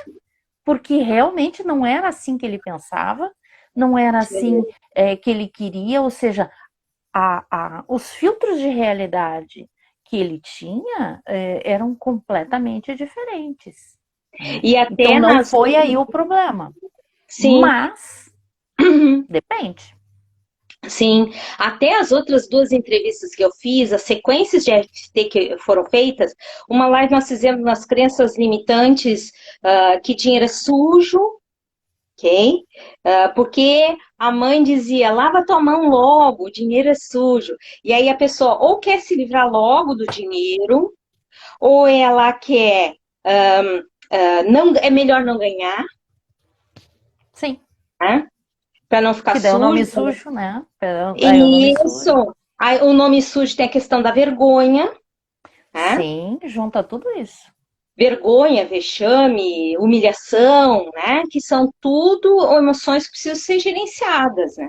porque realmente não era assim que ele pensava, não era assim que ele queria, ou seja, os filtros de realidade que ele tinha eram completamente diferentes. Né? E Então até não nas. foi aí o problema. Sim. Mas depende. Sim, até as outras duas entrevistas que eu fiz, as sequências de FT que foram feitas, uma live nós fizemos nas crenças limitantes, que dinheiro é sujo, ok? Porque a mãe dizia, lava tua mão logo, o dinheiro é sujo. E aí a pessoa ou quer se livrar logo do dinheiro, ou ela quer, não, é melhor não ganhar, Sim. né? Para não ficar Que dá o sujo. nome sujo, né? Aí o nome sujo. Isso. Aí, o nome sujo tem a questão da vergonha, né? Sim, junta tudo isso. Vergonha, vexame, humilhação, né? Que são tudo emoções que precisam ser gerenciadas, né?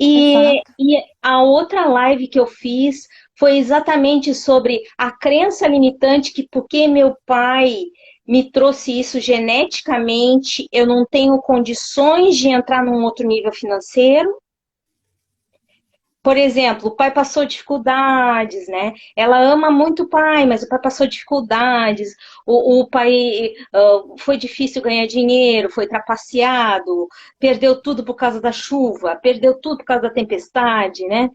Exato. E a outra live que eu fiz foi exatamente sobre a crença limitante que porque meu pai me trouxe isso geneticamente, eu não tenho condições de entrar num outro nível financeiro. Por exemplo, o pai passou dificuldades, né? Ela ama muito o pai, mas o pai passou dificuldades. O pai foi difícil ganhar dinheiro, foi trapaceado, perdeu tudo por causa da chuva, perdeu tudo por causa da tempestade, né?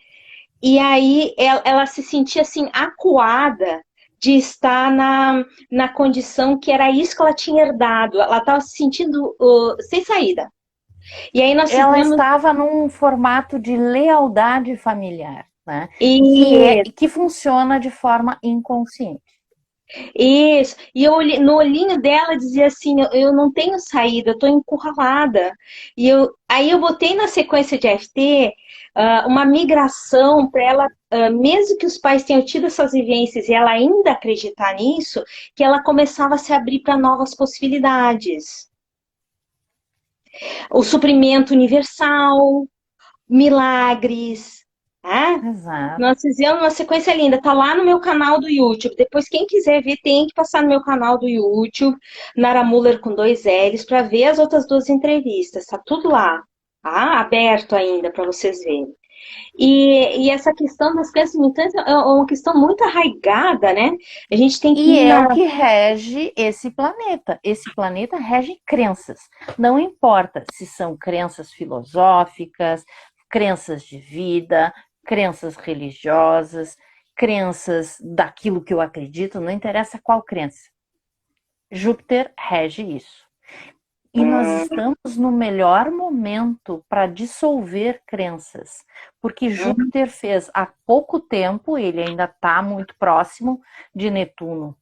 E aí ela se sentia assim acuada de estar na condição que era isso que ela tinha herdado. Ela estava se sentindo sem saída. E aí nós Ela fizemos estava num formato de lealdade familiar, né? e Que funciona de forma inconsciente. isso. E no olhinho dela dizia assim: eu não tenho saída, eu estou encurralada. Aí eu botei na sequência de FT uma migração para ela, mesmo que os pais tenham tido essas vivências e ela ainda acreditar nisso, que ela começava a se abrir para novas possibilidades. O suprimento universal, milagres, né? Exato. Nós fizemos uma sequência linda, tá lá no meu canal do YouTube. Depois, quem quiser ver, tem que passar no meu canal do YouTube, Nara Muller com dois L's, para ver as outras duas entrevistas. Tá tudo lá, tá? Aberto ainda para vocês verem. E essa questão das crenças limitantes é uma questão muito arraigada, né? A gente tem que E ir é na. o que rege esse planeta. Esse planeta rege crenças. Não importa se são crenças filosóficas, crenças de vida, crenças religiosas, crenças daquilo que eu acredito, não interessa qual crença. Júpiter rege isso. E nós estamos no melhor momento para dissolver crenças, porque Júpiter fez há pouco tempo, ele ainda está muito próximo de Netuno.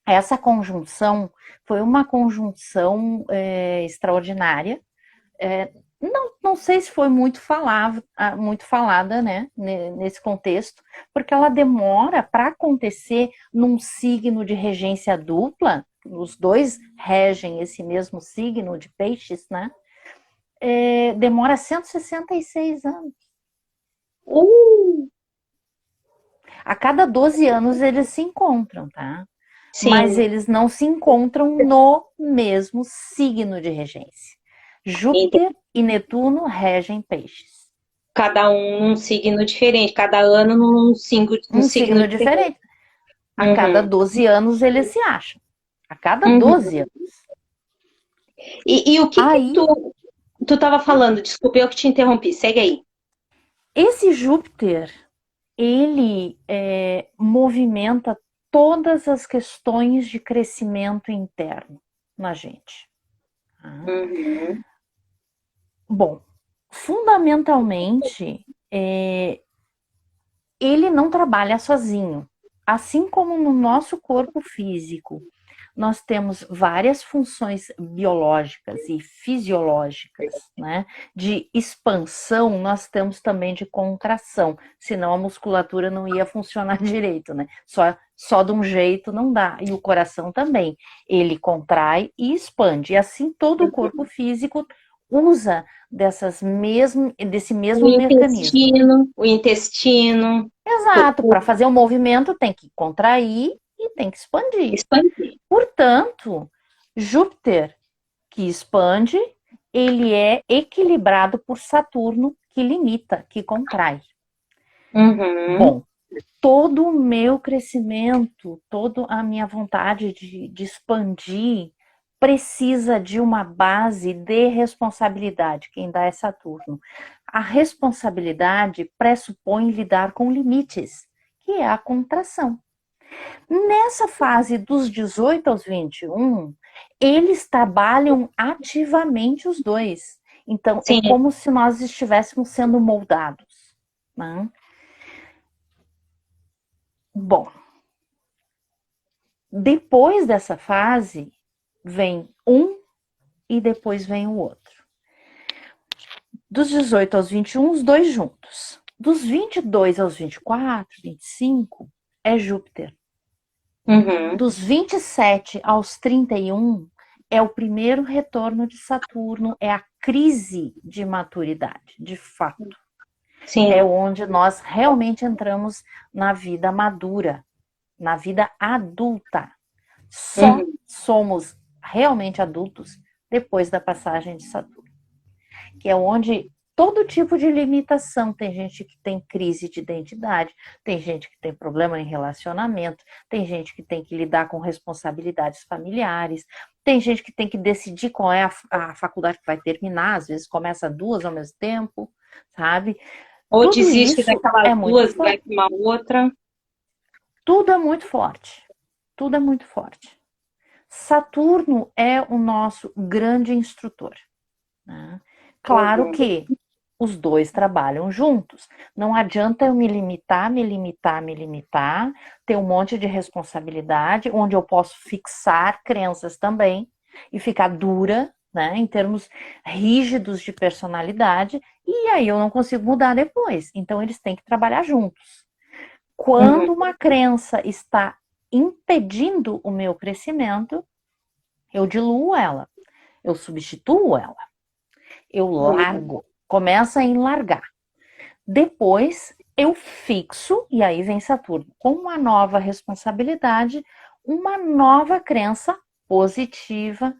Essa conjunção foi uma conjunção extraordinária. Não sei se foi muito falada, né, nesse contexto, porque ela demora para acontecer num signo de regência dupla. Os dois regem esse mesmo signo de peixes, né? Demora 166 anos. Uh, A cada 12 anos eles se encontram, tá? Mas sim, eles não se encontram no mesmo signo de regência. Júpiter e Netuno regem peixes. cada um num signo diferente, cada ano num Um signo signo diferente. diferente. A cada Uhum, 12 anos eles se acham. A cada uhum. 12 anos. E o que Aí, tu estava falando? Desculpa, eu que te interrompi. Segue aí. esse Júpiter, ele movimenta todas as questões de crescimento interno na gente. Tá? Uhum. Bom, fundamentalmente, ele não trabalha sozinho. Assim como no nosso corpo físico, nós temos várias funções biológicas e fisiológicas, né? De expansão, nós temos também de contração, senão a musculatura não ia funcionar direito, né? Só de um jeito não dá. E o coração também, ele contrai e expande. E assim todo o corpo físico usa desse mesmo mecanismo. O intestino, Exato, para fazer o movimento tem que contrair e tem que expandir. expandir. Portanto, Júpiter, que expande, ele é equilibrado por Saturno, que limita, que contrai. Uhum. Bom, todo o meu crescimento, toda a minha vontade de expandir, precisa de uma base de responsabilidade. Quem dá é Saturno. A responsabilidade pressupõe lidar com limites, que é a contração. Nessa fase dos 18 aos 21, eles trabalham ativamente os dois. Então, Sim. é como se nós estivéssemos sendo moldados, né? Bom, depois dessa fase, vem um e depois vem o outro. Dos 18 aos 21, os dois juntos. Dos 22 aos 24, 25, é Júpiter. Uhum. Dos 27 aos 31, é o primeiro retorno de Saturno, é a crise de maturidade, de fato. Sim. É onde nós realmente entramos na vida madura, na vida adulta. Só somos realmente adultos depois da passagem de Saturno, que é onde todo tipo de limitação. Tem gente que tem crise de identidade, tem gente que tem problema em relacionamento, tem gente que tem que lidar com responsabilidades familiares, tem gente que tem que decidir qual é a faculdade que vai terminar, às vezes começa duas ao mesmo tempo, sabe? Ou Tudo desiste isso daquelas é muito duas e vai forte. para uma outra. Tudo é muito forte. Tudo é muito forte. Saturno é o nosso grande instrutor, né? Claro que os dois trabalham juntos. Não adianta eu me limitar, ter um monte de responsabilidade, onde eu posso fixar crenças também e ficar dura, né, em termos rígidos de personalidade, e aí eu não consigo mudar depois. Então eles têm que trabalhar juntos. Quando uma crença está impedindo o meu crescimento, eu diluo ela, eu substituo ela, eu largo, começa em largar. Depois eu fixo, e aí vem Saturno, com uma nova responsabilidade, uma nova crença positiva,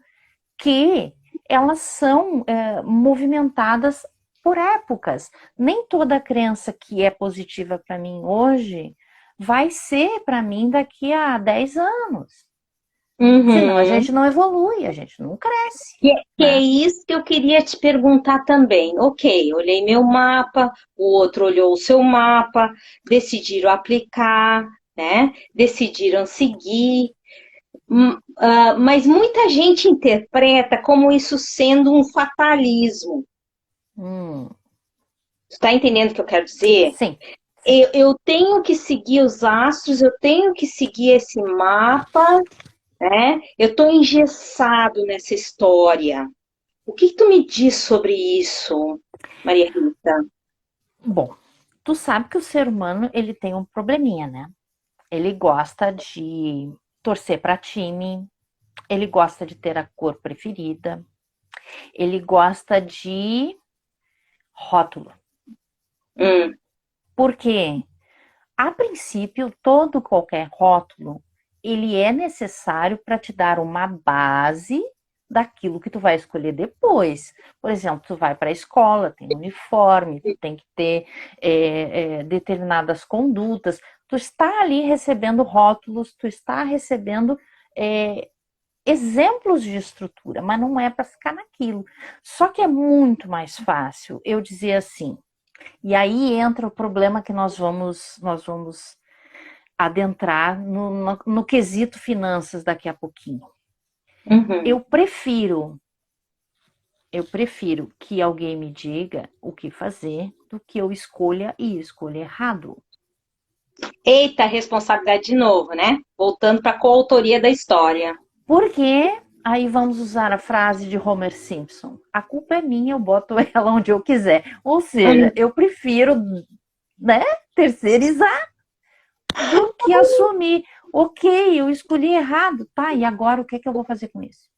que elas são movimentadas por épocas. Nem toda crença que é positiva para mim hoje vai ser para mim daqui a 10 anos. Senão a gente não evolui, a gente não cresce. Que é isso que eu queria te perguntar também. Ok, olhei meu mapa, o outro olhou o seu mapa, decidiram aplicar, né? Decidiram seguir. Mas muita gente interpreta como isso sendo um fatalismo. Você está entendendo o que eu quero dizer? Sim. Eu tenho que seguir os astros, eu tenho que seguir esse mapa, né? Eu estou engessado nessa história. O que tu me diz sobre isso, Maria Rita? Bom, tu sabe que o ser humano ele tem um probleminha, né? Ele gosta de torcer para time, ele gosta de ter a cor preferida, ele gosta de rótulo. Porque, a princípio, qualquer rótulo, ele é necessário para te dar uma base daquilo que tu vai escolher depois. Por exemplo, tu vai para a escola, tem uniforme, tu tem que ter determinadas condutas. Tu está ali recebendo rótulos, tu está recebendo exemplos de estrutura, mas não é para ficar naquilo. Só que é muito mais fácil eu dizer assim. E aí entra o problema que nós vamos adentrar no quesito finanças daqui a pouquinho. Eu prefiro que alguém me diga o que fazer do que eu escolha e escolha errado. Eita, responsabilidade de novo, né? Voltando para a coautoria da história. Porque aí vamos usar a frase de Homer Simpson: a culpa é minha, eu boto ela onde eu quiser. Ou seja, eu prefiro, né, terceirizar do que assumir. Ok, eu escolhi errado, tá? E agora o que é que eu vou fazer com isso?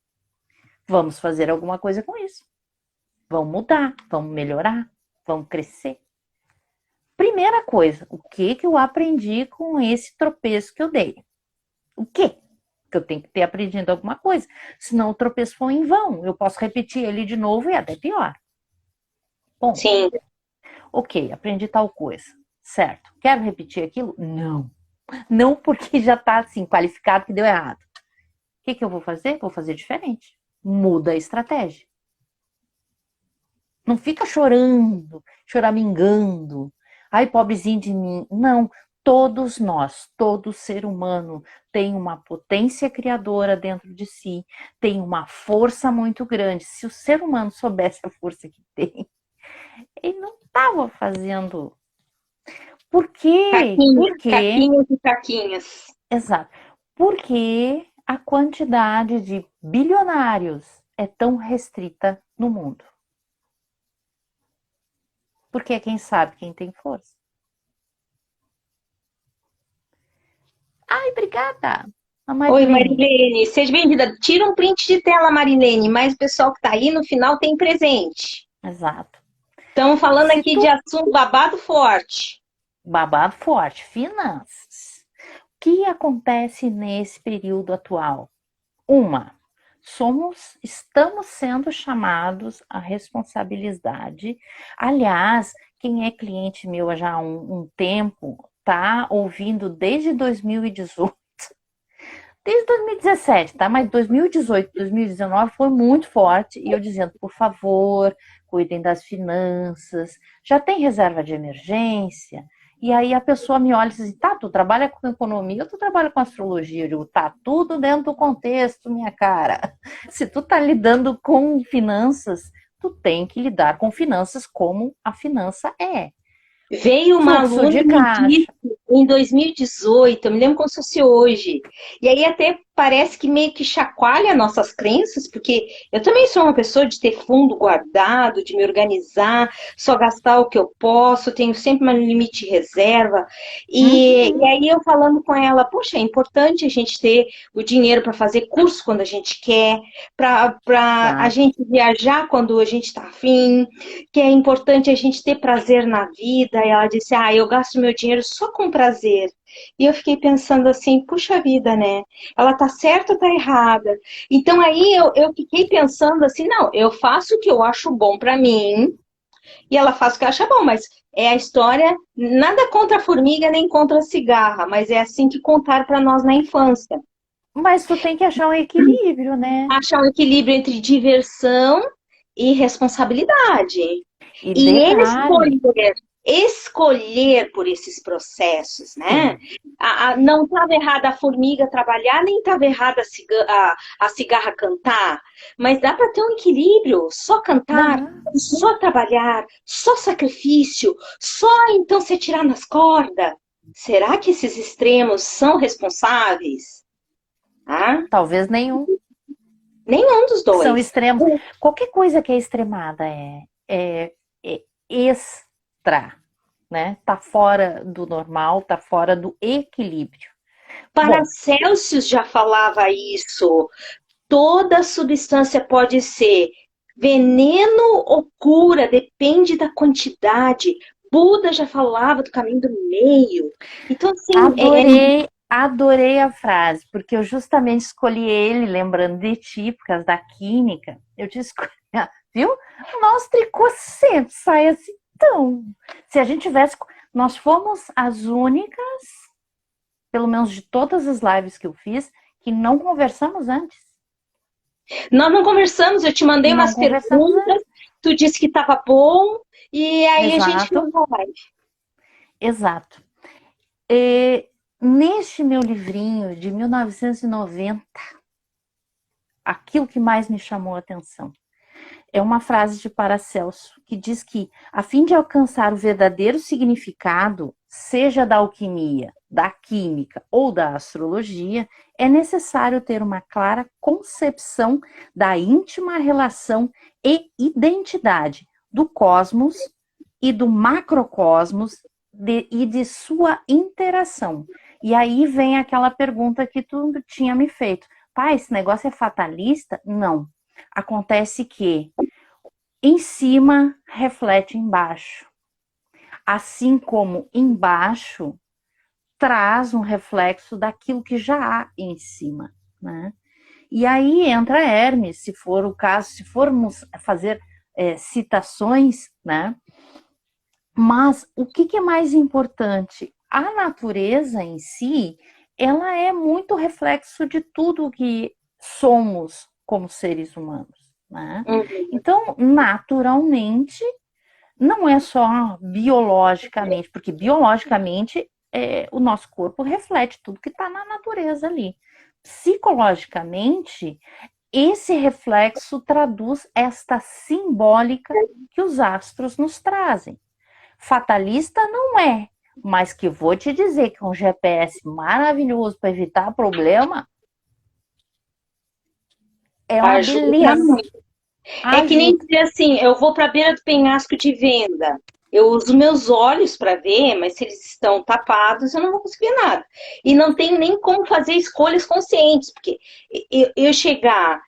Vamos fazer alguma coisa com isso. Vamos mudar, vamos melhorar, vamos crescer. Primeira coisa, o que que eu aprendi com esse tropeço que eu dei? O quê? Que eu tenho que ter aprendido alguma coisa. Senão o tropeço foi em vão. Eu posso repetir ele de novo e até pior. Bom, Sim. ok, aprendi tal coisa. Certo. Quero repetir aquilo? Não. Não porque já está assim, qualificado que deu errado. O que que eu vou fazer? Vou fazer diferente. Muda a estratégia. Não fica chorando, choramingando. Ai, pobrezinho de mim. Não. Todos nós, todo ser humano tem uma potência criadora dentro de si, tem uma força muito grande. Se o ser humano soubesse a força que tem, ele não estava fazendo. Por quê? Caquinhas, Por quê? caquinhas e caquinhas. Exato. Por que a quantidade de bilionários é tão restrita no mundo? Porque é quem sabe quem tem força. Ai, obrigada. A Oi, Marilene. Marilene, seja bem-vinda. Tira um print de tela, Marilene, mas o pessoal que está aí no final tem presente. Exato. Estamos falando Se aqui de tu assunto babado forte. babado forte, finanças. O que acontece nesse período atual? Estamos sendo chamados à responsabilidade. Aliás, quem é cliente meu já há um tempo tá ouvindo desde 2018, desde 2017, tá? Mas 2018, 2019 foi muito forte e eu dizendo, por favor, cuidem das finanças, já tem reserva de emergência. E aí a pessoa me olha e diz assim, tá, tu trabalha com economia ou tu trabalha com astrologia? Eu digo, tá tudo dentro do contexto, minha cara. Se tu tá lidando com finanças, tu tem que lidar com finanças como a finança é. Veio uma Fluxo aluna de e me disse caixa. em 2018, eu me lembro como se fosse hoje. E aí até parece que meio que chacoalha nossas crenças, porque eu também sou uma pessoa de ter fundo guardado, de me organizar, só gastar o que eu posso, tenho sempre um limite de reserva. E Uhum, aí eu falando com ela, poxa, é importante a gente ter o dinheiro para fazer curso quando a gente quer, para a exato. gente viajar quando a gente está afim, que é importante a gente ter prazer na vida. E ela disse, ah, eu gasto meu dinheiro só com prazer. E eu fiquei pensando assim, puxa vida, né? Ela tá certa ou tá errada? Então aí eu fiquei pensando assim, não, eu faço o que eu acho bom para mim e ela faz o que acha bom, mas é a história, nada contra a formiga nem contra a cigarra, mas é assim que contaram para nós na infância. Mas tu tem que achar um equilíbrio, né? Achar um equilíbrio entre diversão e responsabilidade. E E detalhe, escolher por esses processos, né? sim, Não estava errada a formiga trabalhar, nem estava errada a cigarra cantar, mas dá para ter um equilíbrio, só cantar, dá. só trabalhar, só sacrifício, só então se tirar nas cordas. Será que esses extremos são responsáveis? Ah, Talvez nenhum. nenhum dos São dois. extremos. Qualquer coisa que é extremada é extra, né? Tá fora do normal, tá fora do equilíbrio. Bom, Paracelsus já falava isso. Toda substância pode ser veneno ou cura, depende da quantidade. Buda já falava do caminho do meio. Então, assim, adorei a frase, porque eu justamente escolhi ele, lembrando de ti, por causa da química. Eu te escolhi, viu? O nosso tricô sempre sai assim tão. Se a gente tivesse. Nós fomos as únicas, pelo menos de todas as lives que eu fiz, que não conversamos antes. nós não conversamos, eu te mandei Não umas conversamos perguntas, antes. tu disse que estava bom, e aí a gente fez Exato, uma live. exato. E, neste meu livrinho de 1990, aquilo que mais me chamou a atenção é uma frase de Paracelso que diz que, a fim de alcançar o verdadeiro significado, seja da alquimia da química ou da astrologia, é necessário ter uma clara concepção da íntima relação e identidade do cosmos e do macrocosmos e de sua interação. E aí vem aquela pergunta que tu tinha me feito. Pai, esse negócio é fatalista? Não. Acontece que em cima reflete embaixo. Assim como embaixo traz um reflexo daquilo que já há em cima, né? E aí entra Hermes, se for o caso, se formos fazer citações, né? Mas o que é mais importante? A natureza em si, ela é muito reflexo de tudo que somos como seres humanos, né? Então, naturalmente, não é só biologicamente, porque biologicamente o nosso corpo reflete tudo que está na natureza ali. Psicologicamente, esse reflexo traduz esta simbólica que os astros nos trazem. Fatalista não é, mas que vou te dizer que um GPS maravilhoso para evitar problema é uma beleza. É que nem dizer assim, eu vou para a beira do penhasco de venda. Eu uso meus olhos para ver, mas se eles estão tapados, eu não vou conseguir nada. E não tenho nem como fazer escolhas conscientes, porque eu chegar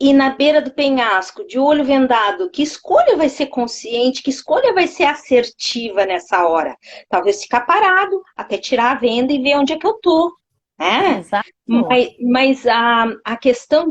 e na beira do penhasco, de olho vendado, que escolha vai ser consciente, que escolha vai ser assertiva nessa hora? Talvez ficar parado, até tirar a venda e ver onde é que eu tô. Exato. Mas a questão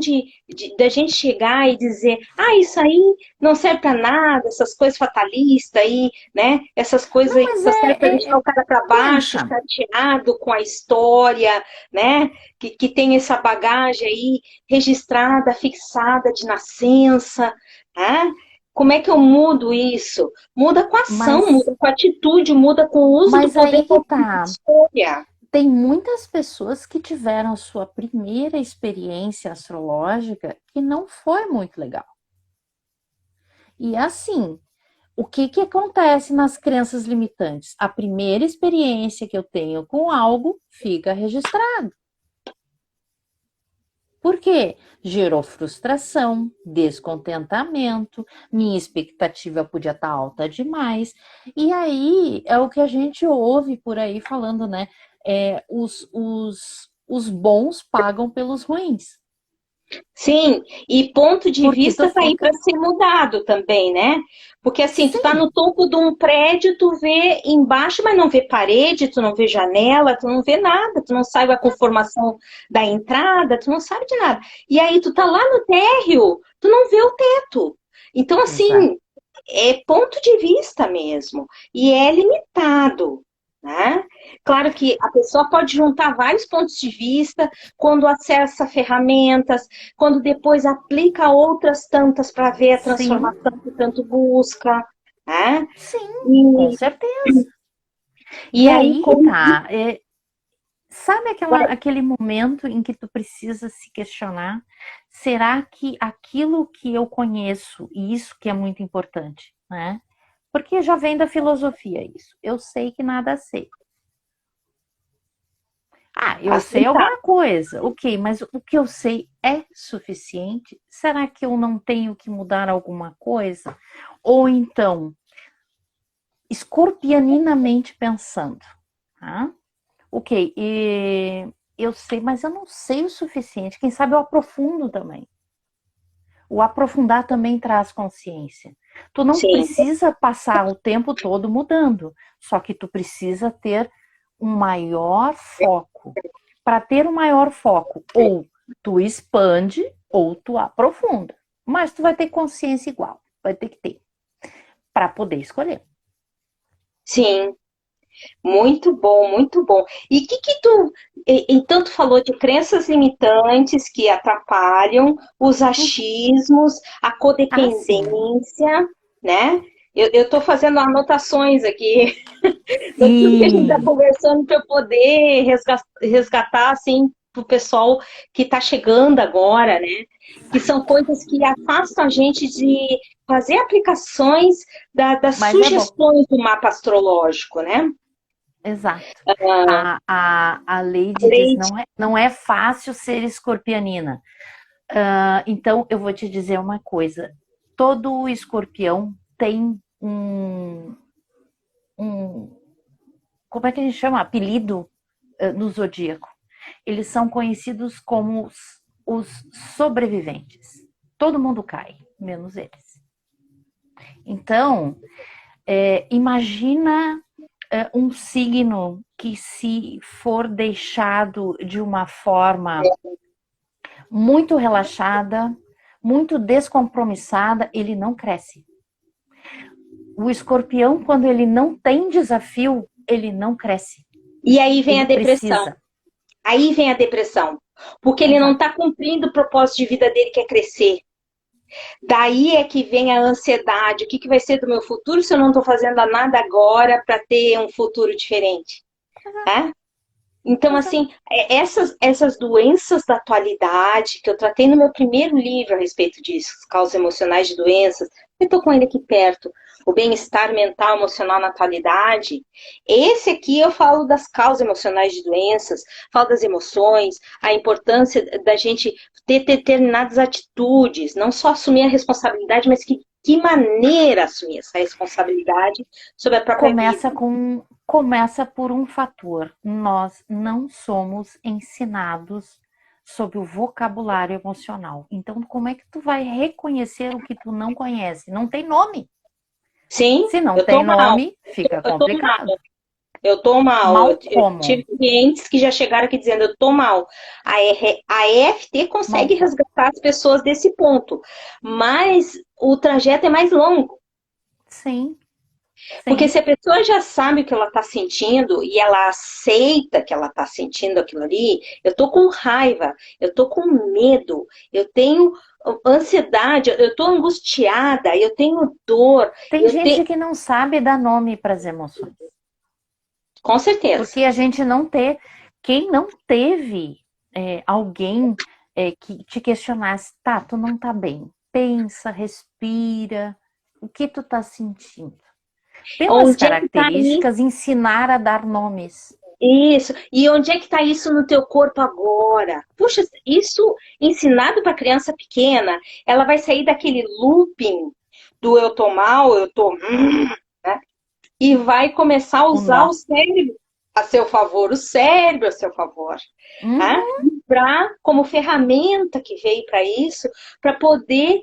da gente chegar e dizer, isso aí não serve para nada, essas coisas fatalistas aí, né? Essas coisas aí que só servem para deixar o cara para baixo, chateado com a história, né? Que tem essa bagagem aí registrada, fixada de nascença, né? Como é que eu mudo isso? Muda com a ação, muda com a atitude, muda com o uso do poder da escolha. Tem muitas pessoas que tiveram a sua primeira experiência astrológica que não foi muito legal. E assim, o que acontece nas crenças limitantes? A primeira experiência que eu tenho com algo fica registrado. Por quê? Gerou frustração, descontentamento, minha expectativa podia estar alta demais. E aí é o que a gente ouve por aí falando, né? Os bons pagam pelos ruins. Sim, e ponto de vista tá aí para ser mudado também, né? Porque assim, tu tá no topo de um prédio, tu vê embaixo, mas não vê parede, tu não vê janela, tu não vê nada, tu não sabe a conformação da entrada, tu não sabe de nada. E aí tu tá lá no térreo, tu não vê o teto. Então, assim, é ponto de vista mesmo. E é limitado. Né? Claro que a pessoa pode juntar vários pontos de vista quando acessa ferramentas, quando depois aplica outras tantas para ver a transformação que tanto busca. Né? Sim, com certeza. E aí tá. Sabe aquele momento em que tu precisa se questionar? Será que aquilo que eu conheço, e isso que é muito importante, né? Porque já vem da filosofia isso. Eu sei que nada sei. Eu sei alguma coisa. Ok, mas o que eu sei é suficiente? Será que eu não tenho que mudar alguma coisa? Ou então, escorpianinamente pensando. Tá? Ok, eu sei, mas eu não sei o suficiente. Quem sabe eu aprofundo também. O aprofundar também traz consciência. Tu não precisa passar o tempo todo mudando, só que tu precisa ter um maior foco. Para ter um maior foco, ou tu expande ou tu aprofunda. Mas tu vai ter consciência igual, vai ter que ter, para poder escolher. Sim, muito bom, muito bom. E que tu, então tu falou de crenças limitantes que atrapalham, os achismos, a codependência, né? Eu estou fazendo anotações aqui do que a gente está conversando para eu poder resgatar assim para o pessoal que está chegando agora, né? Que são coisas que afastam a gente de fazer aplicações das sugestões do mapa astrológico, né? exato. Ah, A a Lady diz, Lady, não é fácil ser escorpianina. Então, eu vou te dizer uma coisa. Todo escorpião tem um como é que a gente chama? Apelido no zodíaco. Eles são conhecidos como os sobreviventes. Todo mundo cai, menos eles. Então, imagina um signo que, se for deixado de uma forma muito relaxada, muito descompromissada, ele não cresce. O escorpião, quando ele não tem desafio, ele não cresce. e aí vem a Ele depressão. precisa. Aí vem a depressão. Porque ele não Exato. está cumprindo o propósito de vida dele, que é crescer. Daí é que vem a ansiedade. O que vai ser do meu futuro se eu não estou fazendo nada agora para ter um futuro diferente? É? Então, Exato. assim, essas doenças da atualidade, que eu tratei no meu primeiro livro a respeito disso, causas emocionais de doenças, eu estou com ele aqui perto, o bem-estar mental e emocional na atualidade. Esse aqui eu falo das causas emocionais de doenças, falo das emoções, a importância da gente ter determinadas atitudes, não só assumir a responsabilidade, mas que maneira assumir essa responsabilidade sobre a própria vida. Começa por um fator. Nós não somos ensinados sobre o vocabulário emocional. Então, como é que tu vai reconhecer o que tu não conhece? Não tem nome. Sim, Se não eu tô tem mal. nome, fica Eu tô mal, complicado. eu tô mal. Mal Eu como? tive clientes que já chegaram aqui dizendo, eu tô mal. A EFT Mal consegue como? resgatar as pessoas desse ponto, mas o trajeto é mais longo. Sim, Porque sim. se a pessoa já sabe o que ela está sentindo e ela aceita que ela está sentindo aquilo ali, eu tô com raiva, eu tô com medo, eu tenho ansiedade, eu tô angustiada, eu tenho dor, Tem eu tenho. gente que não sabe dar nome para as emoções. Com certeza. Porque a gente não ter. Quem não teve alguém que te questionasse, tá, tu não tá bem. Pensa, respira. O que tu tá sentindo? Pelas Onde é que está características, ensinar a dar nomes. isso? E onde é que está isso no teu corpo agora? Puxa, isso ensinado para criança pequena, ela vai sair daquele looping do eu tô mal, eu tô, né? E vai começar a O usar o nó. cérebro a seu favor, o cérebro a seu favor, né? Uhum. Como ferramenta que veio para isso, para poder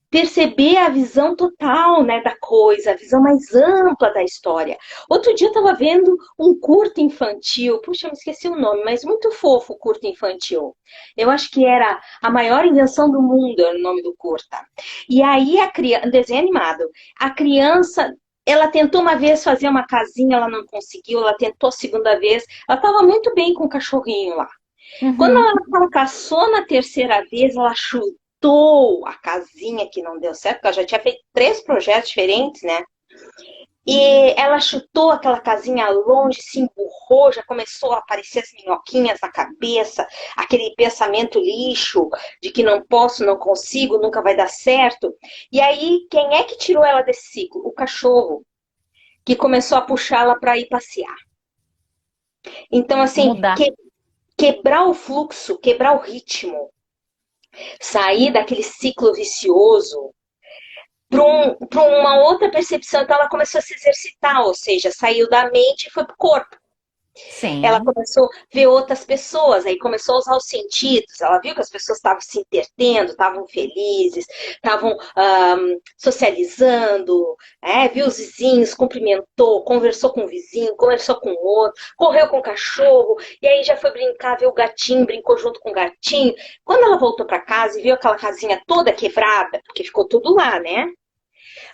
perceber a visão total, né, da coisa, a visão mais ampla da história. Outro dia eu estava vendo um curto infantil, puxa, me esqueci o nome, mas muito fofo o curto infantil. Eu acho que era A Maior Invenção do Mundo, era o nome do curta. E aí a criança, desenho animado, a criança, ela tentou uma vez fazer uma casinha, ela não conseguiu, ela tentou a segunda vez, ela estava muito bem com o cachorrinho lá. Quando Uhum. ela fracassou na terceira vez, ela chutou a casinha que não deu certo, porque ela já tinha feito 3 projetos diferentes, né? E ela chutou aquela casinha longe, se emburrou, já começou a aparecer as minhoquinhas na cabeça, aquele pensamento lixo de que não posso, não consigo, nunca vai dar certo. E aí, quem é que tirou ela desse ciclo? O cachorro, que começou a puxá-la para ir passear. Então, assim, Mudar. quebrar o fluxo, quebrar o ritmo, sair daquele ciclo vicioso para uma outra percepção. Então, ela começou a se exercitar, ou seja, saiu da mente e foi para o corpo. Ela Sim. começou a ver outras pessoas, aí começou a usar os sentidos. Ela viu que as pessoas estavam se entretendo, estavam felizes, estavam socializando, viu os vizinhos, cumprimentou, conversou com o vizinho, conversou com o outro, correu com o cachorro, e aí já foi brincar, viu o gatinho, brincou junto com o gatinho. Quando ela voltou para casa e viu aquela casinha toda quebrada, porque ficou tudo lá, né?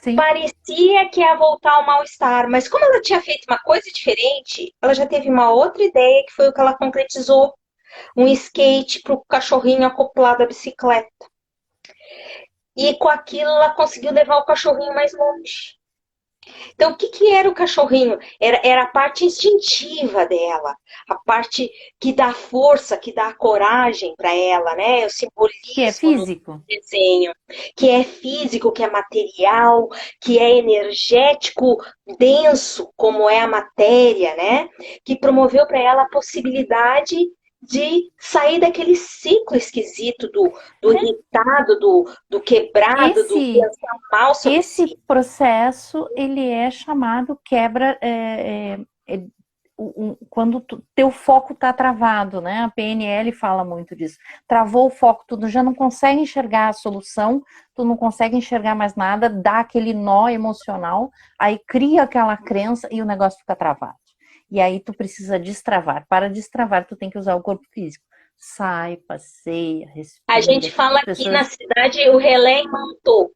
Sim. Parecia que ia voltar ao mal-estar, mas como ela tinha feito uma coisa diferente, ela já teve uma outra ideia que foi o que ela concretizou: um skate para o cachorrinho acoplado à bicicleta. E com aquilo ela conseguiu levar o cachorrinho mais longe. Então, o que que era o cachorrinho? Era a parte instintiva dela, a parte que dá força, que dá coragem para ela, né? O Que é simbolismo no físico. desenho, que é físico, que é material, que é energético, denso, como é a matéria, né? Que promoveu para ela a possibilidade de sair daquele ciclo esquisito do irritado, do quebrado, do Esse pensar mal sobre Esse si. processo, ele é chamado quebra, quando teu foco está travado, né? A PNL fala muito disso. Travou o foco, tu já não consegue enxergar a solução, tu não consegue enxergar mais nada, dá aquele nó emocional, aí cria aquela crença e o negócio fica travado. E aí tu precisa destravar. Para destravar, tu tem que usar o corpo físico. Sai, passeia, A gente respira. fala As aqui na pessoas. cidade o relé imantou,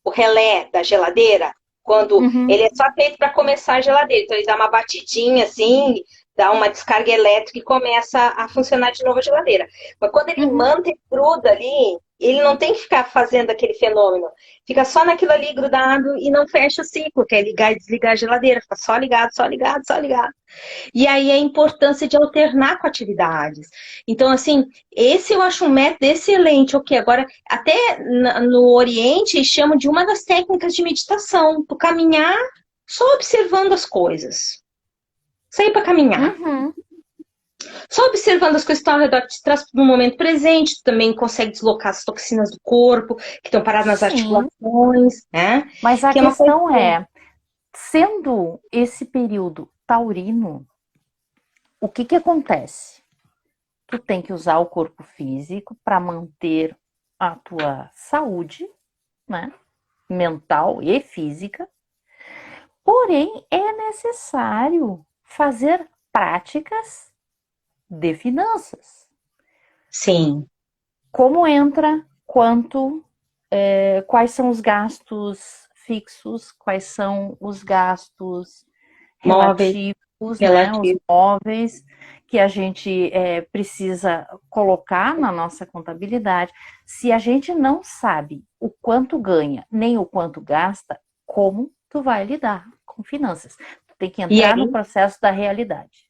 o relé da geladeira, quando Uhum, ele é só feito para começar a geladeira. Então ele dá uma batidinha assim, dá uma descarga elétrica e começa a funcionar de novo a geladeira. Mas quando ele uhum. manta e gruda ali, ele não tem que ficar fazendo aquele fenômeno. Fica só naquilo ali grudado e não fecha o ciclo, que é ligar e desligar a geladeira. Fica só ligado, só ligado, só ligado. E aí a importância de alternar com atividades. Então, assim, esse eu acho um método excelente. Ok, agora, até no Oriente, chamam de uma das técnicas de meditação. Tu caminhar só observando as coisas. Sair para caminhar. Uhum. Só observando as coisas que estão ao redor, te traz no momento presente, tu também consegue deslocar as toxinas do corpo, que estão paradas nas Sim, articulações, né? mas a Que é uma coisa. questão é, sendo esse período taurino, o que que acontece? Tu tem que usar o corpo físico para manter a tua saúde, né? Mental e física. Porém, é necessário fazer práticas de finanças. Sim, Como entra, quanto, quais são os gastos fixos, quais são os gastos móveis, relativos, né, os relativos. móveis que a gente precisa colocar na nossa contabilidade. Se a gente não sabe o quanto ganha, nem o quanto gasta, como tu vai lidar com finanças? Tu tem que E entrar no aí processo da realidade.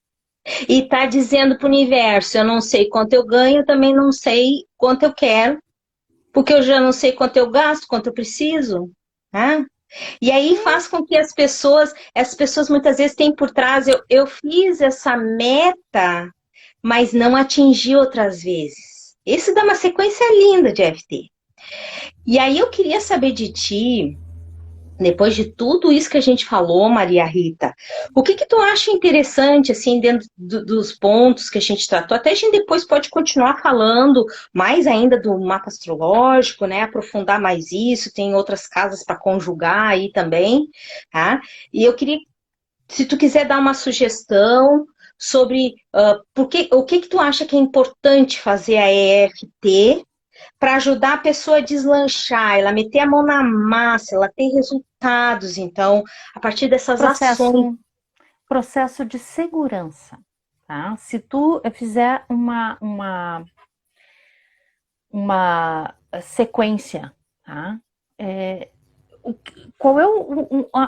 e está dizendo para o universo: eu não sei quanto eu ganho, eu também não sei quanto eu quero, porque eu já não sei quanto eu gasto, quanto eu preciso. Né? E aí faz com que as pessoas muitas vezes têm por trás: eu fiz essa meta, mas não atingi outras vezes. Isso dá uma sequência linda de FT. E aí eu queria saber de ti, depois de tudo isso que a gente falou, Maria Rita, o que que tu acha interessante, assim, dentro dos pontos que a gente tratou? Até a gente depois pode continuar falando mais ainda do mapa astrológico, né? Aprofundar mais isso, tem outras casas para conjugar aí também, tá? E eu queria, se tu quiser dar uma sugestão sobre o que que tu acha que é importante fazer a EFT para ajudar a pessoa a deslanchar, ela meter a mão na massa, ela ter resultados, então, a partir dessas ações. Processo de segurança, tá? Se tu fizer uma sequência, tá? É, qual é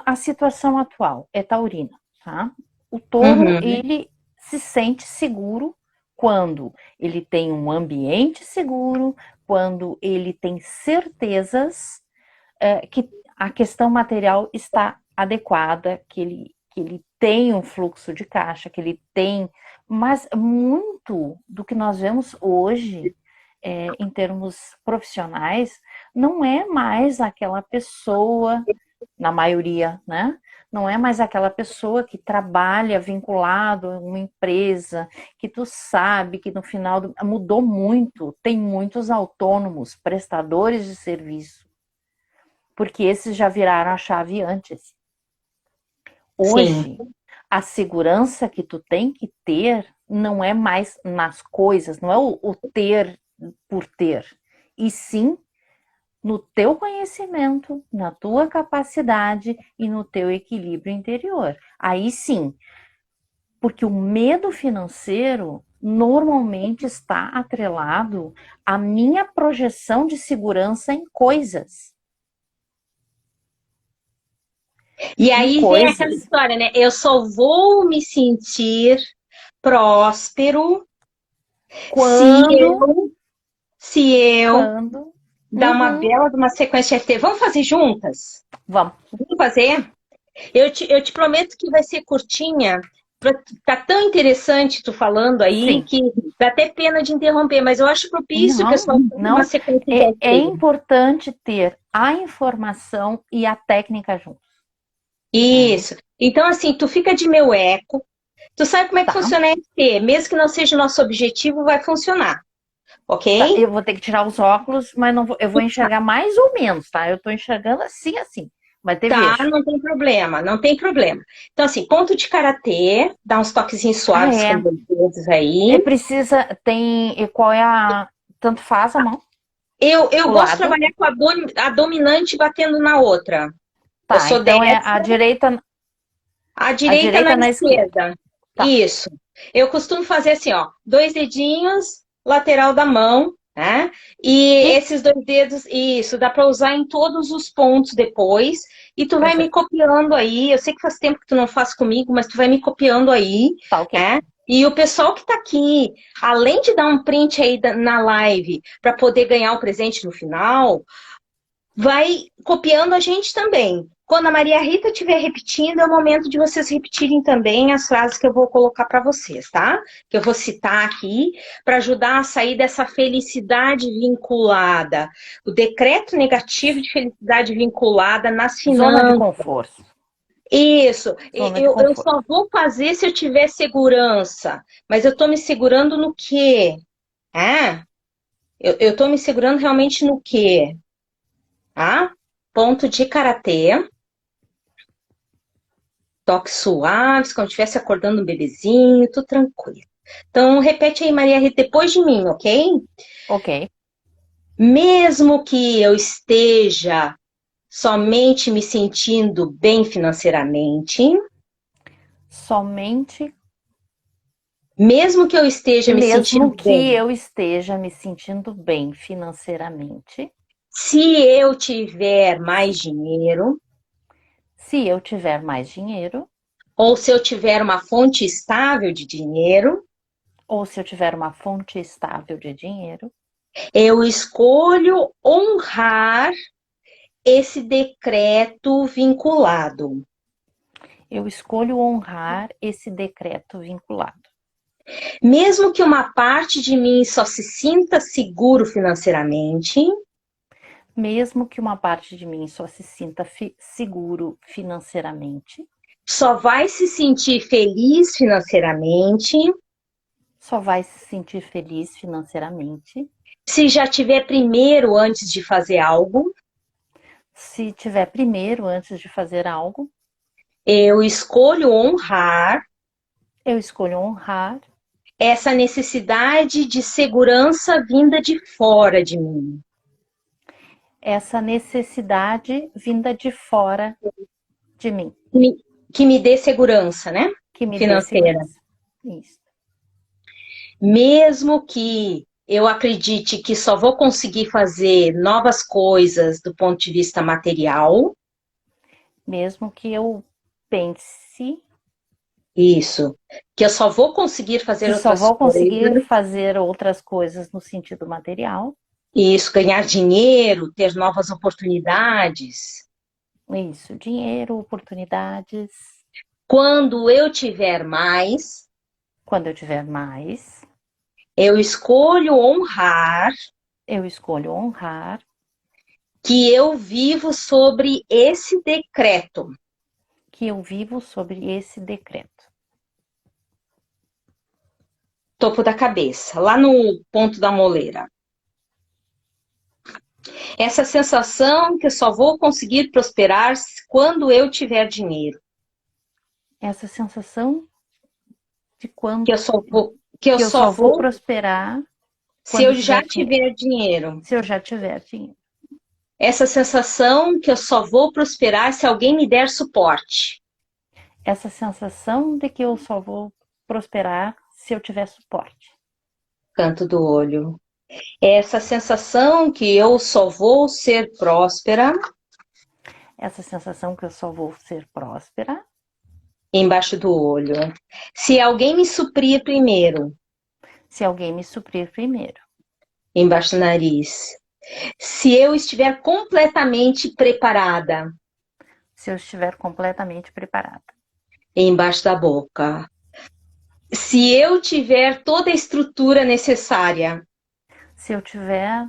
a situação atual? É taurina, tá? O touro, Uhum. ele se sente seguro quando ele tem um ambiente seguro, quando ele tem certezas que a questão material está adequada, que ele tem um fluxo de caixa, que ele tem. Mas muito do que nós vemos hoje, em termos profissionais, não é mais aquela pessoa, na maioria, né? Não é mais aquela pessoa que trabalha vinculado a uma empresa, que tu sabe que no final mudou muito. Tem muitos autônomos, prestadores de serviço, porque esses já viraram a chave antes. Sim, Hoje, a segurança que tu tem que ter não é mais nas coisas, não é o ter por ter, e sim no teu conhecimento, na tua capacidade e no teu equilíbrio interior. Aí sim, porque o medo financeiro normalmente está atrelado à minha projeção de segurança em coisas. E em aí vem aquela coisas. história, né? Eu só vou me sentir próspero se Quando, se eu quando. dar uma Uhum, bela de uma sequência de FT. Vamos fazer juntas? vamos. Vamos fazer? Eu te prometo que vai ser curtinha. Tá tão interessante tu falando aí Sim. que dá até pena de interromper, mas eu acho propício que eu Não, só faça uma não. sequência de É FT. importante ter a informação e a técnica juntos. Né? Isso. Então, assim, tu fica de meu eco. Tu sabe como é que Tá, funciona a FT? Mesmo que não seja o nosso objetivo, vai funcionar. tá. Ok? Eu vou ter que tirar os óculos, mas não vou, eu vou enxergar mais ou menos, tá? Eu tô enxergando assim, assim. Mas te Tá, vejo. não tem problema, não tem problema. Então, assim, ponto de karatê, dá uns toquezinhos Ah, suaves com é. os dedos aí. É precisa, tem, e qual é a, tanto faz a mão, Eu o gosto de lado. trabalhar com a dominante batendo na outra. Eu Tá, sou então é a destra, direita, a a direita na direita na esquerda. esquerda. Tá, Isso. Eu costumo fazer assim, ó, dois dedinhos, lateral da mão, né? E aqui? esses dois dedos, isso, dá para usar em todos os pontos depois. E tu vai me Perfeito. copiando aí. Eu sei que faz tempo que tu não faz comigo, mas tu vai me copiando aí, Tá, ok. né? E o pessoal que tá aqui, além de dar um print aí na live para poder ganhar o presente no final, vai copiando a gente também. Quando a Maria Rita estiver repetindo, é o momento de vocês repetirem também as frases que eu vou colocar para vocês, tá? Que eu vou citar aqui para ajudar a sair dessa felicidade vinculada, o decreto negativo de felicidade vinculada nas Zona de finanças. conforto. Isso, Zona de eu conforto. só vou fazer se eu tiver segurança, mas eu estou me segurando no quê? É? Eu estou me segurando realmente no quê? Tá? Ponto de karatê. Toques suaves, como se estivesse acordando um bebezinho, tudo tranquilo. Então, repete aí, Maria Rita, depois de mim, ok? Ok. Mesmo que eu esteja somente me sentindo bem financeiramente, Somente, mesmo que eu esteja me mesmo sentindo que bem, eu esteja me sentindo bem financeiramente, se eu tiver mais dinheiro, se eu tiver mais dinheiro, ou se eu tiver uma fonte estável de dinheiro, ou se eu tiver uma fonte estável de dinheiro, eu escolho honrar esse decreto vinculado. eu escolho honrar esse decreto vinculado. Mesmo que uma parte de mim só se sinta seguro financeiramente, Mesmo que uma parte de mim só se sinta seguro financeiramente, só vai se sentir feliz financeiramente só vai se sentir feliz financeiramente se já tiver primeiro antes de fazer algo. se tiver primeiro antes de fazer algo. Eu escolho honrar Eu escolho honrar essa necessidade de segurança vinda de fora de mim. essa necessidade vinda de fora de mim, Que me dê segurança, né? que me dê Financeira. segurança. Isso. Mesmo que eu acredite que só vou conseguir fazer novas coisas do ponto de vista material, Mesmo que eu pense isso, que eu só vou conseguir fazer que só outras vou conseguir coisas, fazer outras coisas no sentido material, isso, ganhar dinheiro, ter novas oportunidades. isso, dinheiro, oportunidades. Quando eu tiver mais, Quando eu tiver mais, eu escolho honrar eu escolho honrar que eu vivo sobre esse decreto. que eu vivo sobre esse decreto. Topo da cabeça, lá no ponto da moleira. Essa sensação que eu só vou conseguir prosperar quando eu tiver dinheiro. Essa sensação de Que quando eu só vou, que eu que eu só só vou vou prosperar se quando eu já tiver dinheiro. tiver dinheiro. Se eu já tiver dinheiro. Essa sensação que eu só vou prosperar se alguém me der suporte. Essa sensação de que eu só vou prosperar se eu tiver suporte. Canto do olho. Essa sensação que eu só vou ser próspera essa sensação que eu só vou ser próspera. Embaixo do olho. Se alguém me suprir primeiro. Se alguém me suprir primeiro. Embaixo do nariz. Se eu estiver completamente preparada. Se eu estiver completamente preparada. Embaixo da boca. Se eu tiver toda a estrutura necessária. Se eu tiver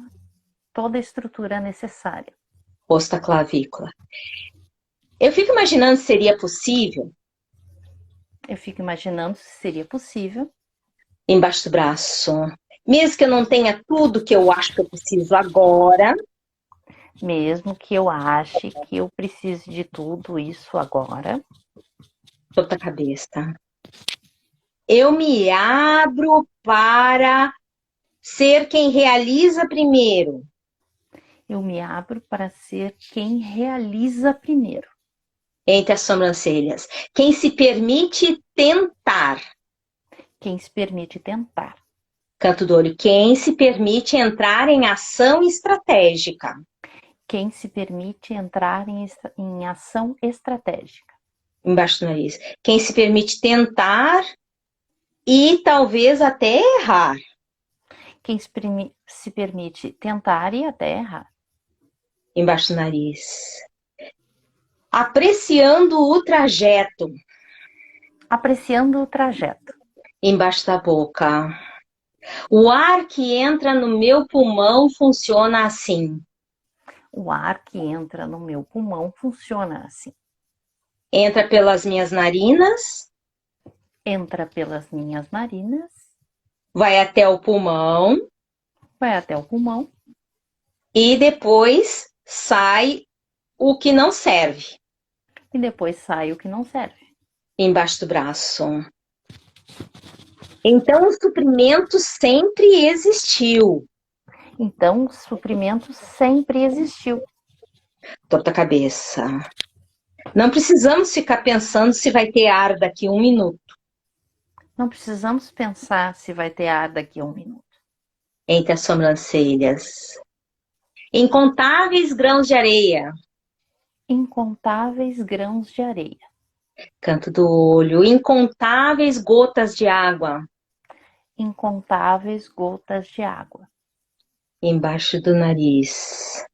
toda a estrutura necessária. Rosto da clavícula. Eu fico imaginando se seria possível. Eu fico imaginando se seria possível. Embaixo do braço. Mesmo que eu não tenha tudo que eu acho que eu preciso agora. Mesmo que eu ache que eu precise de tudo isso agora. Toda a cabeça. Eu me abro para ser quem realiza primeiro. Eu me abro para ser quem realiza primeiro. Entre as sobrancelhas. Quem se permite tentar. Quem se permite tentar. Canto do olho. Quem se permite entrar em ação estratégica. Quem se permite entrar em ação estratégica. Embaixo do nariz. Quem se permite tentar e talvez até errar. Quem se permite tentar e até errar. Embaixo do nariz. Apreciando o trajeto. Apreciando o trajeto. Embaixo da boca. O ar que entra no meu pulmão funciona assim. O ar que entra no meu pulmão funciona assim. Entra pelas minhas narinas. Entra pelas minhas narinas. Vai até o pulmão. Vai até o pulmão. E depois sai o que não serve. E depois sai o que não serve. Embaixo do braço. Então o suprimento sempre existiu. Então o suprimento sempre existiu. Toda a cabeça. Não precisamos ficar pensando se vai ter ar daqui a 1 minuto. Não precisamos pensar se vai ter ar daqui a 1 minuto. Entre as sobrancelhas. Incontáveis grãos de areia. Incontáveis grãos de areia. Canto do olho. Incontáveis gotas de água. Incontáveis gotas de água. Embaixo do nariz.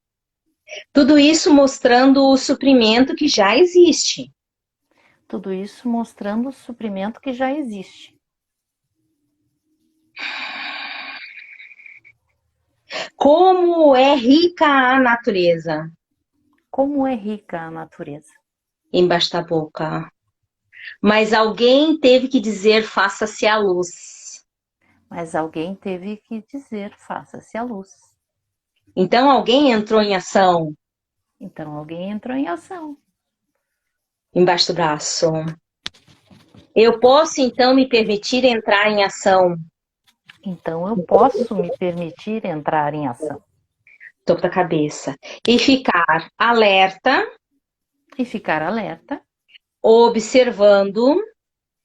Tudo isso mostrando o suprimento que já existe. Tudo isso mostrando o suprimento que já existe. Como é rica a natureza. Como é rica a natureza. Embaixo da boca. Mas alguém teve que dizer faça-se a luz. Mas alguém teve que dizer faça-se a luz. Então alguém entrou em ação. Então alguém entrou em ação. Embaixo do braço. Eu posso então me permitir entrar em ação. Então eu posso me permitir entrar em ação. Topo da cabeça. E ficar alerta. E ficar alerta. Observando.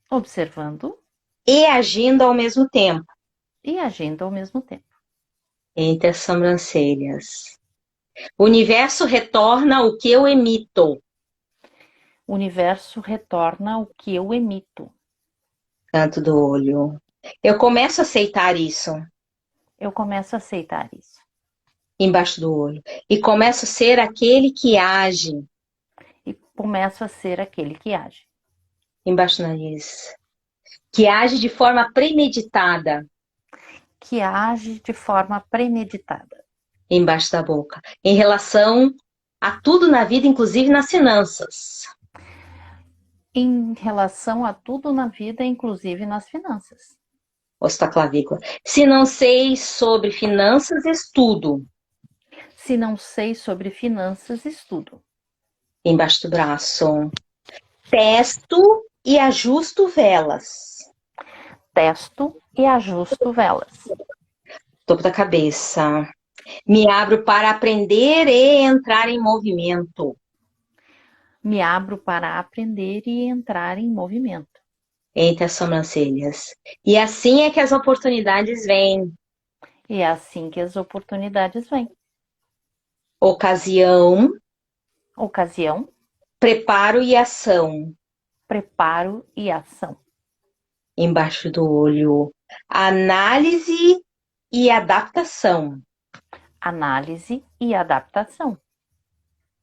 Observando. E agindo ao mesmo tempo. E agindo ao mesmo tempo. Entre as sobrancelhas. O universo retorna o que eu emito. O universo retorna o que eu emito. Canto do olho. Eu começo a aceitar isso. Eu começo a aceitar isso. Embaixo do olho. E começo a ser aquele que age. E começo a ser aquele que age. Embaixo do nariz. Que age de forma premeditada. Que age de forma premeditada. Embaixo da boca. Em relação a tudo na vida, inclusive nas finanças. Em relação a tudo na vida, inclusive nas finanças. Osso da clavícula. Se não sei sobre finanças, estudo. Se não sei sobre finanças, estudo. Embaixo do braço. Testo e ajusto velas. Testo e ajusto velas. Topo da cabeça. Me abro para aprender e entrar em movimento. Me abro para aprender e entrar em movimento. Entre as sobrancelhas. E assim é que as oportunidades vêm. E é assim que as oportunidades vêm. Ocasião. ocasião, preparo e ação. preparo e ação. Embaixo do olho, análise e adaptação. Análise e adaptação.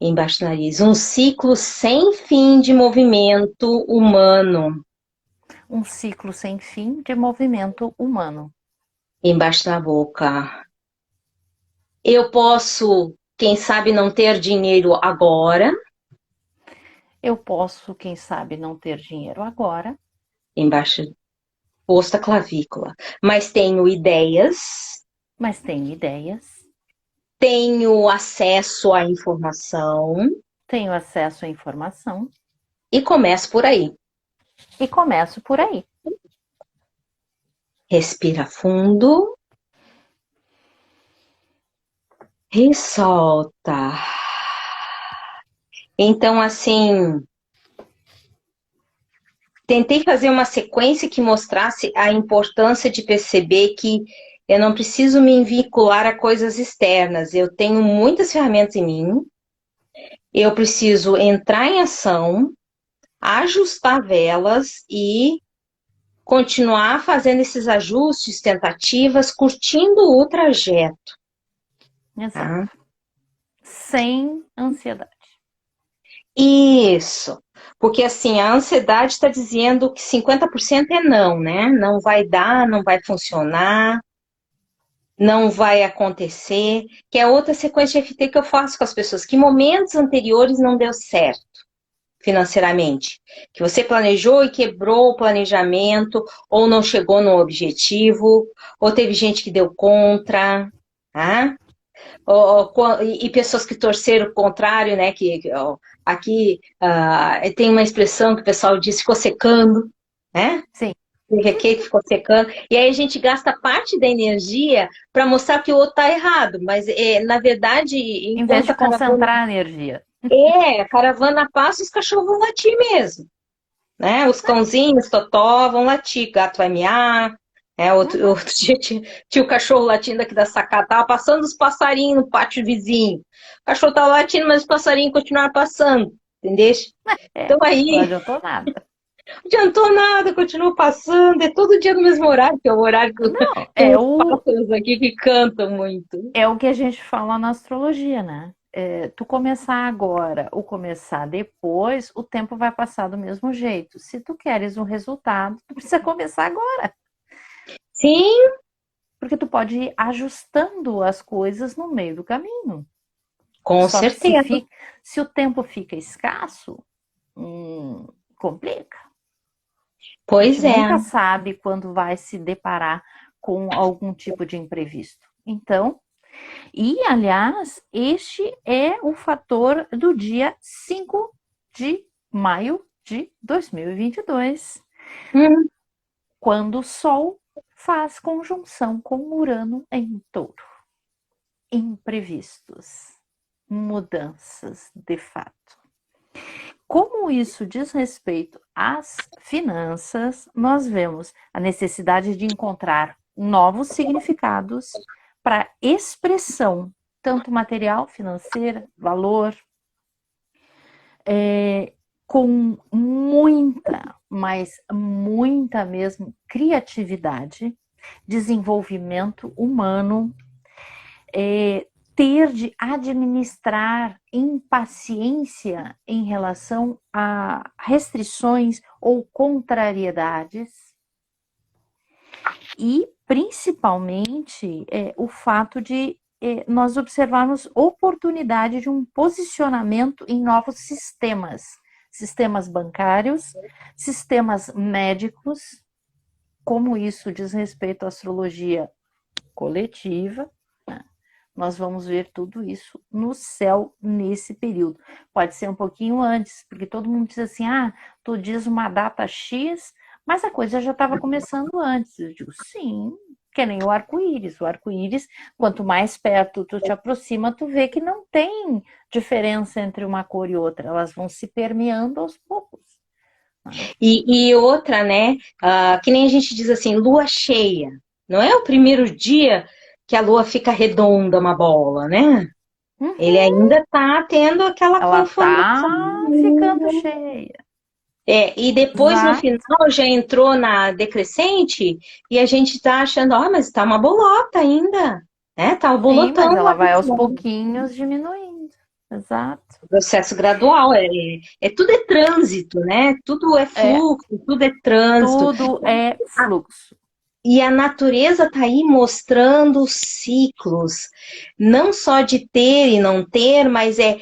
Embaixo do nariz, um ciclo sem fim de movimento humano. Um ciclo sem fim de movimento humano. Embaixo da boca, eu posso, quem sabe, não ter dinheiro agora. Eu posso, quem sabe, não ter dinheiro agora, Embaixo, posto a clavícula. Mas tenho ideias, mas tenho ideias, tenho acesso à informação tenho acesso à informação e começo por aí. e começo por aí. Respira fundo e solta. Então, assim, tentei fazer uma sequência que mostrasse a importância de perceber que eu não preciso me vincular a coisas externas. Eu tenho muitas ferramentas em mim. Eu preciso entrar em ação, ajustar velas e continuar fazendo esses ajustes, tentativas, curtindo o trajeto. Exato. Tá? Sem ansiedade. Isso. Porque assim, a ansiedade está dizendo que 50% é não, né? Não vai dar, não vai funcionar, não vai acontecer. Que é outra sequência de FT que eu faço com as pessoas. Que momentos anteriores não deu certo financeiramente? Que você planejou e quebrou o planejamento, ou não chegou no objetivo, ou teve gente que deu contra, tá? E pessoas que torceram o contrário, né? Aqui tem uma expressão que o pessoal diz, ficou secando, né? Sim. Que ficou secando. E aí a gente gasta parte da energia para mostrar que o outro está errado. Mas, na verdade, Em vez enquanto de concentrar a energia. a caravana passa, os cachorros vão latir mesmo. Né? Os cãozinhos, totó, vão latir, gato vai miar. Outro dia tinha o cachorro latindo aqui da sacada, tava passando os passarinhos no pátio vizinho. O cachorro tava latindo, mas os passarinhos continuaram passando, entendeu? Então Não aí, adiantou nada. não adiantou nada, continuou passando, é todo dia no mesmo horário, que é o horário que Não, tem os pássaros aqui que cantam muito. é o que a gente fala na astrologia, né? Tu começar agora ou começar depois, o tempo vai passar do mesmo jeito. Se tu queres um resultado, tu precisa começar agora. Sim, Porque tu pode ir ajustando as coisas no meio do caminho. com Só que certeza. se o tempo fica escasso, complica. A Pois gente é. nunca sabe quando vai se deparar com algum tipo de imprevisto. Então, e aliás, este é o fator do dia 5 de maio de 2022, quando o Sol faz conjunção com Urano em Touro. Imprevistos, mudanças de fato. Como isso diz respeito às finanças, nós vemos a necessidade de encontrar novos significados para expressão, tanto material, financeira, valor, com muita, mas muita mesmo, criatividade, desenvolvimento humano, ter de administrar impaciência em relação a restrições ou contrariedades e principalmente o fato de nós observarmos oportunidade de um posicionamento em novos sistemas bancários, sistemas médicos, como isso diz respeito à astrologia coletiva. Nós vamos ver tudo isso no céu nesse período. Pode ser um pouquinho antes, porque todo mundo diz assim, tu diz uma data X, mas a coisa já estava começando antes. Eu digo, sim, que nem o arco-íris. O arco-íris, quanto mais perto tu te aproxima, tu vê que não tem diferença entre uma cor e outra. Elas vão se permeando aos poucos. E outra, né, que nem a gente diz assim, lua cheia. Não é o primeiro dia que a lua fica redonda, uma bola, né? Ele ainda está tendo aquela Ela conformação. tá ficando cheia. E depois no Exato. final já entrou na decrescente e a gente está achando, mas está uma bolota ainda, né? Tá Sim, mas bolotando lá ela no vai aos fundo. pouquinhos diminuindo. Exato. Processo gradual, tudo é trânsito, né? Tudo é É, fluxo, tudo é trânsito. tudo é fluxo. E a natureza está aí mostrando os ciclos, não só de ter e não ter, mas é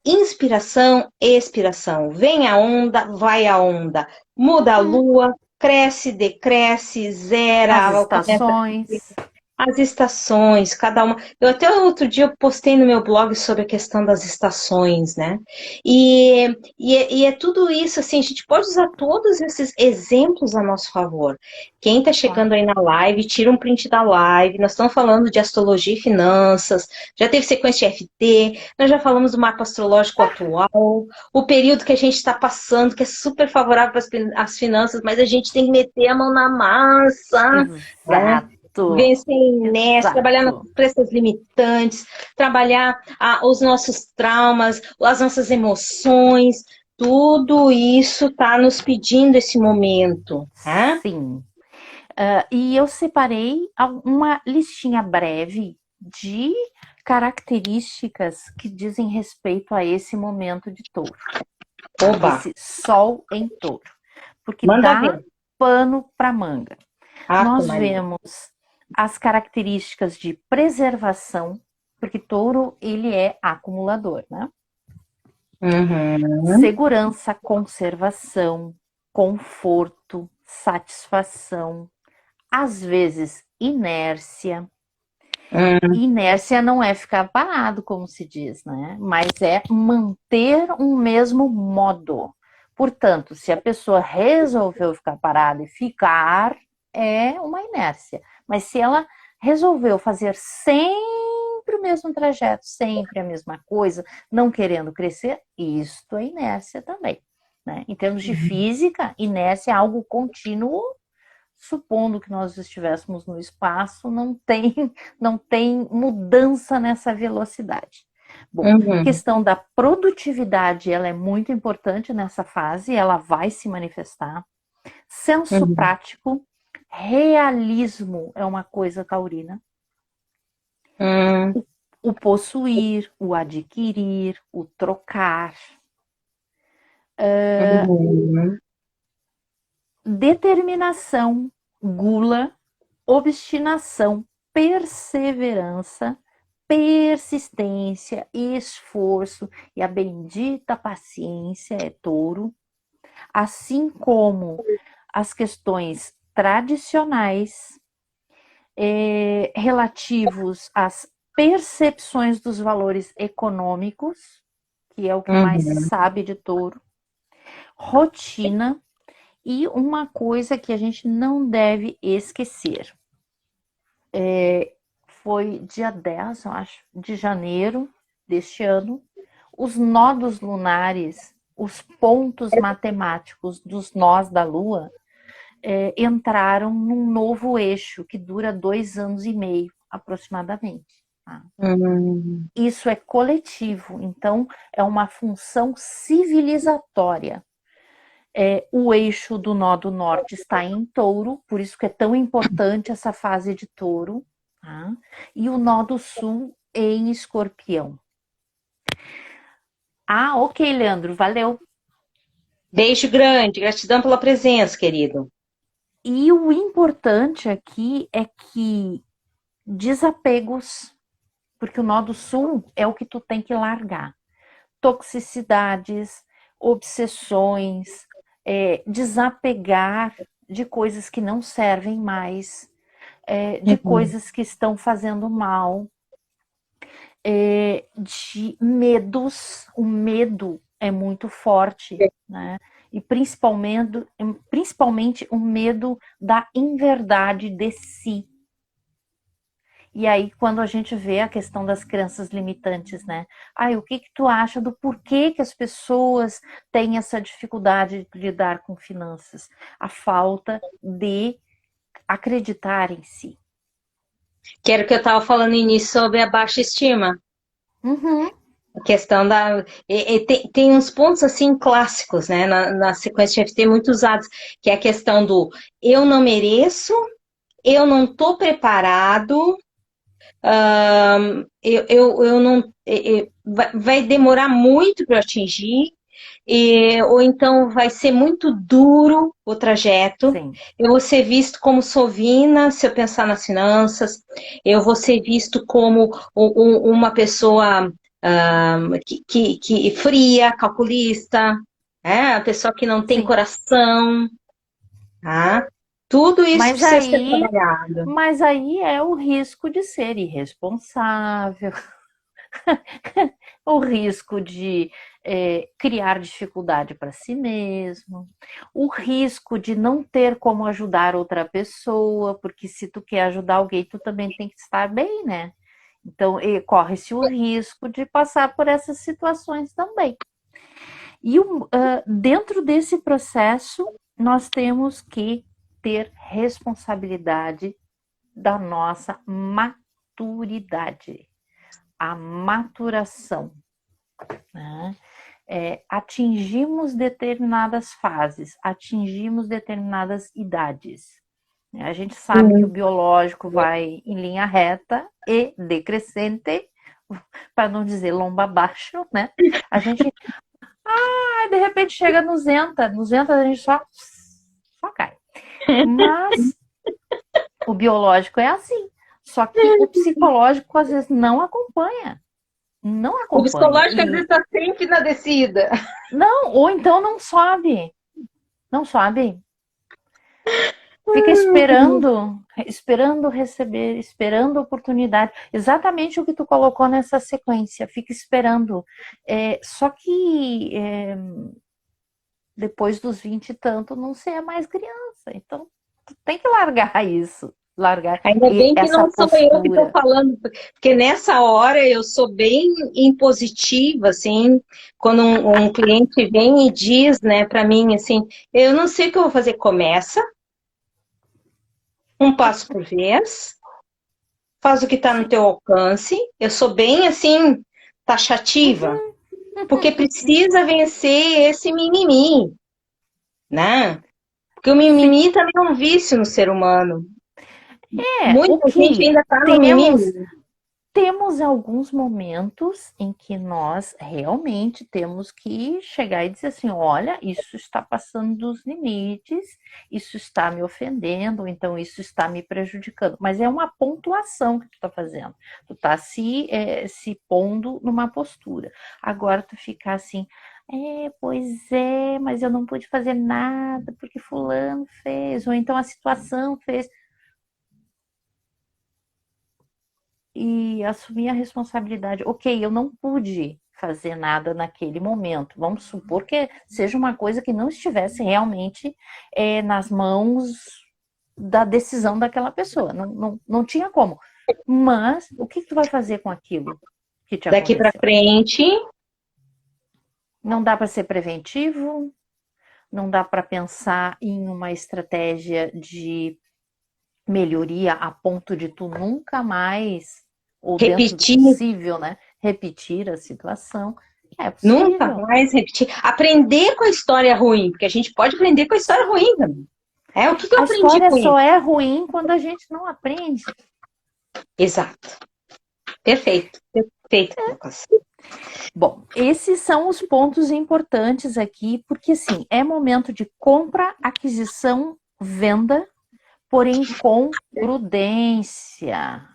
inspiração, expiração. Vem a onda, vai a onda. Muda a Uhum. lua, cresce, decresce, As zera, começa estações. as estações, cada uma. Eu até outro dia eu postei no meu blog sobre a questão das estações, né? E é tudo isso, assim, a gente pode usar todos esses exemplos a nosso favor. Quem está chegando Claro. aí na live, tira um print da live. Nós estamos falando de astrologia e finanças, já teve sequência de FT, nós já falamos do mapa astrológico atual, o período que a gente está passando, que é super favorável para as finanças, mas a gente tem que meter a mão na massa, né? Exato. Vencer inércia, trabalhar nas Exato. crenças limitantes, trabalhar os nossos traumas, as nossas emoções, tudo isso está nos pedindo esse momento, né? Sim. E eu separei uma listinha breve de características que dizem respeito a esse momento de touro, tá? Oba, Esse sol em touro, porque manda dá ver. pano para manga. Ave Nós Maria. vemos as características de preservação, porque touro ele é acumulador, né? Uhum, Segurança, conservação, conforto, satisfação, às vezes inércia. uhum, Inércia não é ficar parado, como se diz, né? Mas é manter um mesmo modo. Portanto, se a pessoa resolveu ficar parada e ficar, é uma inércia. Mas se ela resolveu fazer sempre o mesmo trajeto, sempre a mesma coisa, não querendo crescer, isto é inércia também. Né? Em termos de física, inércia é algo contínuo, supondo que nós estivéssemos no espaço, não tem mudança nessa velocidade. Bom, uhum, questão da produtividade, ela é muito importante nessa fase, ela vai se manifestar. Senso uhum, prático, realismo é uma coisa taurina. uhum, O possuir, o adquirir, o trocar. uhum, Determinação, gula, obstinação, perseverança, persistência, esforço e a bendita paciência é touro, assim como as questões tradicionais relativos às percepções dos valores econômicos, que é o que mais se uhum. sabe de touro, rotina e uma coisa que a gente não deve esquecer. Foi dia 10, eu acho, de janeiro deste ano, os nodos lunares, os pontos matemáticos dos nós da Lua, entraram num novo eixo que dura 2 anos e meio, aproximadamente. Tá? Uhum. Isso é coletivo, então é uma função civilizatória. O eixo do nó do norte está em touro, por isso que é tão importante essa fase de touro, tá? E o nó do sul em escorpião. Ah, ok, Leandro, valeu. Beijo grande, gratidão pela presença, querido. E o importante aqui é que desapegos, porque o nó do sul é o que tu tem que largar. Toxicidades, obsessões, desapegar de coisas que não servem mais, de Uhum. coisas que estão fazendo mal, de medos. O medo é muito forte, né? E principalmente o medo da inverdade de si. E aí, quando a gente vê a questão das crenças limitantes, né? O que tu acha do porquê que as pessoas têm essa dificuldade de lidar com finanças? A falta de acreditar em si. Quero que eu estava falando no início sobre a baixa estima. Uhum. A questão da. Tem uns pontos assim clássicos, né? Na sequência de FT muito usados, que é a questão do eu não mereço, eu não estou preparado, eu não. Vai demorar muito para eu atingir, ou então vai ser muito duro o trajeto. Sim. Eu vou ser visto como sovina, se eu pensar nas finanças, eu vou ser visto como uma pessoa que fria, calculista, a pessoa que não tem Sim. coração, tá? Tudo isso Mas precisa ser aí, trabalhado. mas aí é o risco de ser irresponsável, o risco de criar dificuldade para si mesmo, o risco de não ter como ajudar outra pessoa, porque se tu quer ajudar alguém, tu também tem que estar bem, né? Então, corre-se o risco de passar por essas situações também. E dentro desse processo, nós temos que ter responsabilidade da nossa maturidade, a maturação. Né? Atingimos determinadas fases, atingimos determinadas idades. A gente sabe que o biológico vai em linha reta e decrescente, para não dizer lomba abaixo, né? A gente, de repente, chega nos 200 a gente só cai. Mas o biológico é assim. Só que o psicológico, às vezes, não acompanha. Não O acompanha. psicológico às vezes está sempre na descida. Não, ou então não sobe. Não sobe. Fica esperando receber, esperando a oportunidade. Exatamente o que tu colocou nessa sequência. Fica esperando. Só que depois dos 20 e tanto, não se é mais criança. Então, tu tem que largar isso. Largar Ainda bem que essa não sou eu que estou postura. falando, porque nessa hora eu sou bem impositiva, assim, quando um cliente vem e diz, né, para mim, assim, eu não sei o que eu vou fazer, começa, um passo por vez, faz o que está no Sim. teu alcance, eu sou bem, assim, taxativa, porque precisa vencer esse mimimi, né? Porque o Sim. mimimi também é um vício no ser humano. Muita gente Ok. ainda está no Temos mimimi. Temos alguns momentos em que nós realmente temos que chegar e dizer assim: olha, isso está passando dos limites, isso está me ofendendo, então isso está me prejudicando. Mas é uma pontuação que tu está fazendo. Tu está se pondo numa postura. Agora tu ficar assim. Pois é, mas eu não pude fazer nada porque fulano fez, ou então a situação fez. E assumir a responsabilidade. Ok, eu não pude fazer nada naquele momento. Vamos supor que seja uma coisa que não estivesse realmente nas mãos da decisão daquela pessoa. Não tinha como. Mas o que tu vai fazer com aquilo que te Daqui para aconteceu? frente, Não dá para ser preventivo, não dá para pensar em uma estratégia de melhoria a ponto de tu nunca mais, ou dentro do repetir, possível, né, repetir a situação. É nunca possível. mais repetir. Aprender com a história ruim, porque a gente pode aprender com a história ruim também. O que eu A aprendi história com só isso? é ruim quando a gente não aprende. Exato. Perfeito. Perfeito, Lucas. Bom, esses são os pontos importantes aqui, porque assim, é momento de compra, aquisição, venda, porém com prudência,